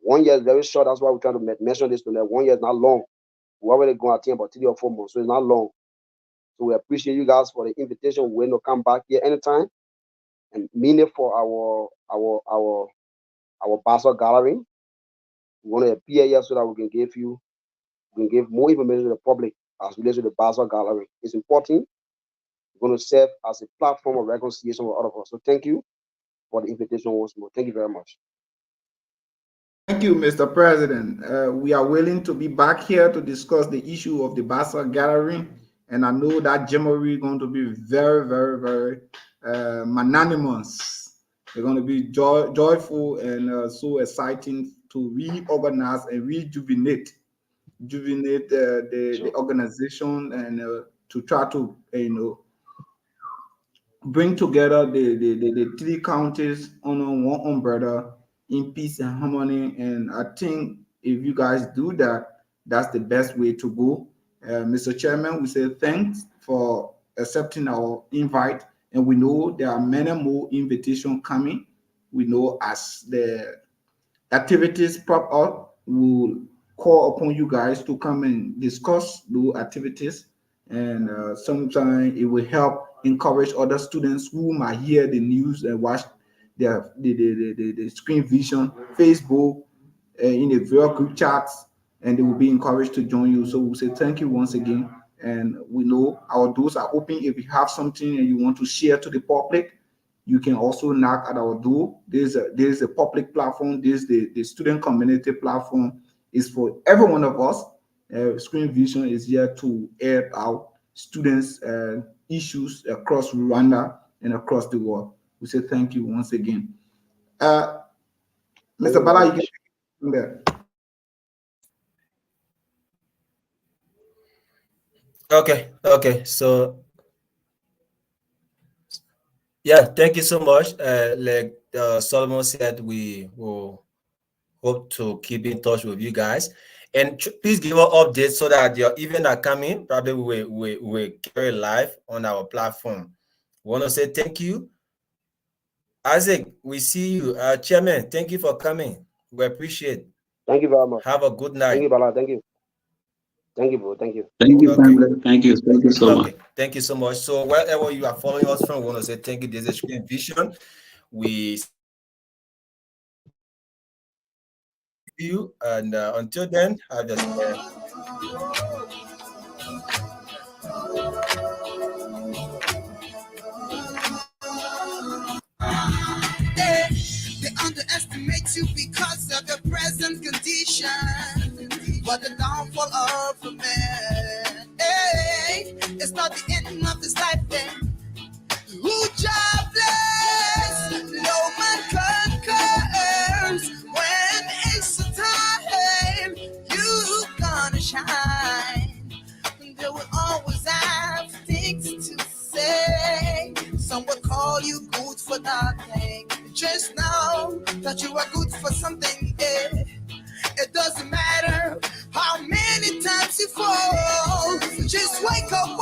1 year is very short. That's why we're trying to mention this to them. 1 year is not long. We already going to about 3 or 4 months, so it's not long. So we appreciate you guys for the invitation. We're going to come back here anytime and mean it for our BASIR gallery. We want to appear here so that we can give more information to the public as related to the BASIR gallery. It's important. We're going to serve as a platform of reconciliation for all of us. So thank you for the invitation once more. Thank you very much. Thank you, Mr. President. We are willing to be back here to discuss the issue of the BASIR gallery. And I know that January is going to be very, very, very magnanimous. They're going to be joyful and so exciting to reorganize and rejuvenate the organization and to try to bring together the 3 counties under one umbrella in peace and harmony. And I think if you guys do that, that's the best way to go. Mr. Chairman, we say thanks for accepting our invite, and we know there are many more invitations coming. We know as the activities pop up, we'll call upon you guys to come and discuss those activities, and sometimes it will help encourage other students who might hear the news and watch the screen vision, Facebook, in the various group chats, and they will be encouraged to join you. So we'll say thank you once again. And we know our doors are open. If you have something and you want to share to the public, you can also knock at our door. There's a public platform. There's the student community platform. It's for every one of us. Screen Vision is here to air out students' issues across Rwanda and across the world. We say thank you once again. Mr. Bala, you can from there. Okay. So, yeah, thank you so much. Like Solomon said, we will hope to keep in touch with you guys. And please give us updates so that your event are coming. Probably we will carry live on our platform. We want to say thank you. Isaac, we see you. Chairman, thank you for coming. We appreciate it. Thank you very much. Have a good night. Thank you, Bala. Thank you. Thank you, bro. Thank you. Thank you, Okay. family. Thank you. Thank you so much. Thank you so much. So wherever you are following us from, we want to say thank you. This is Screen Vision. We see you, and until then, have a They underestimate you because of your present condition, but the downfall of a man, hey, it's not the end of his life then. Who jobless, no man conquers. When it's the time, you gonna shine. They will always have things to say. Some will call you good for nothing. Just know that you are good for something. Yeah. It doesn't matter how many times you fall. Just wake up,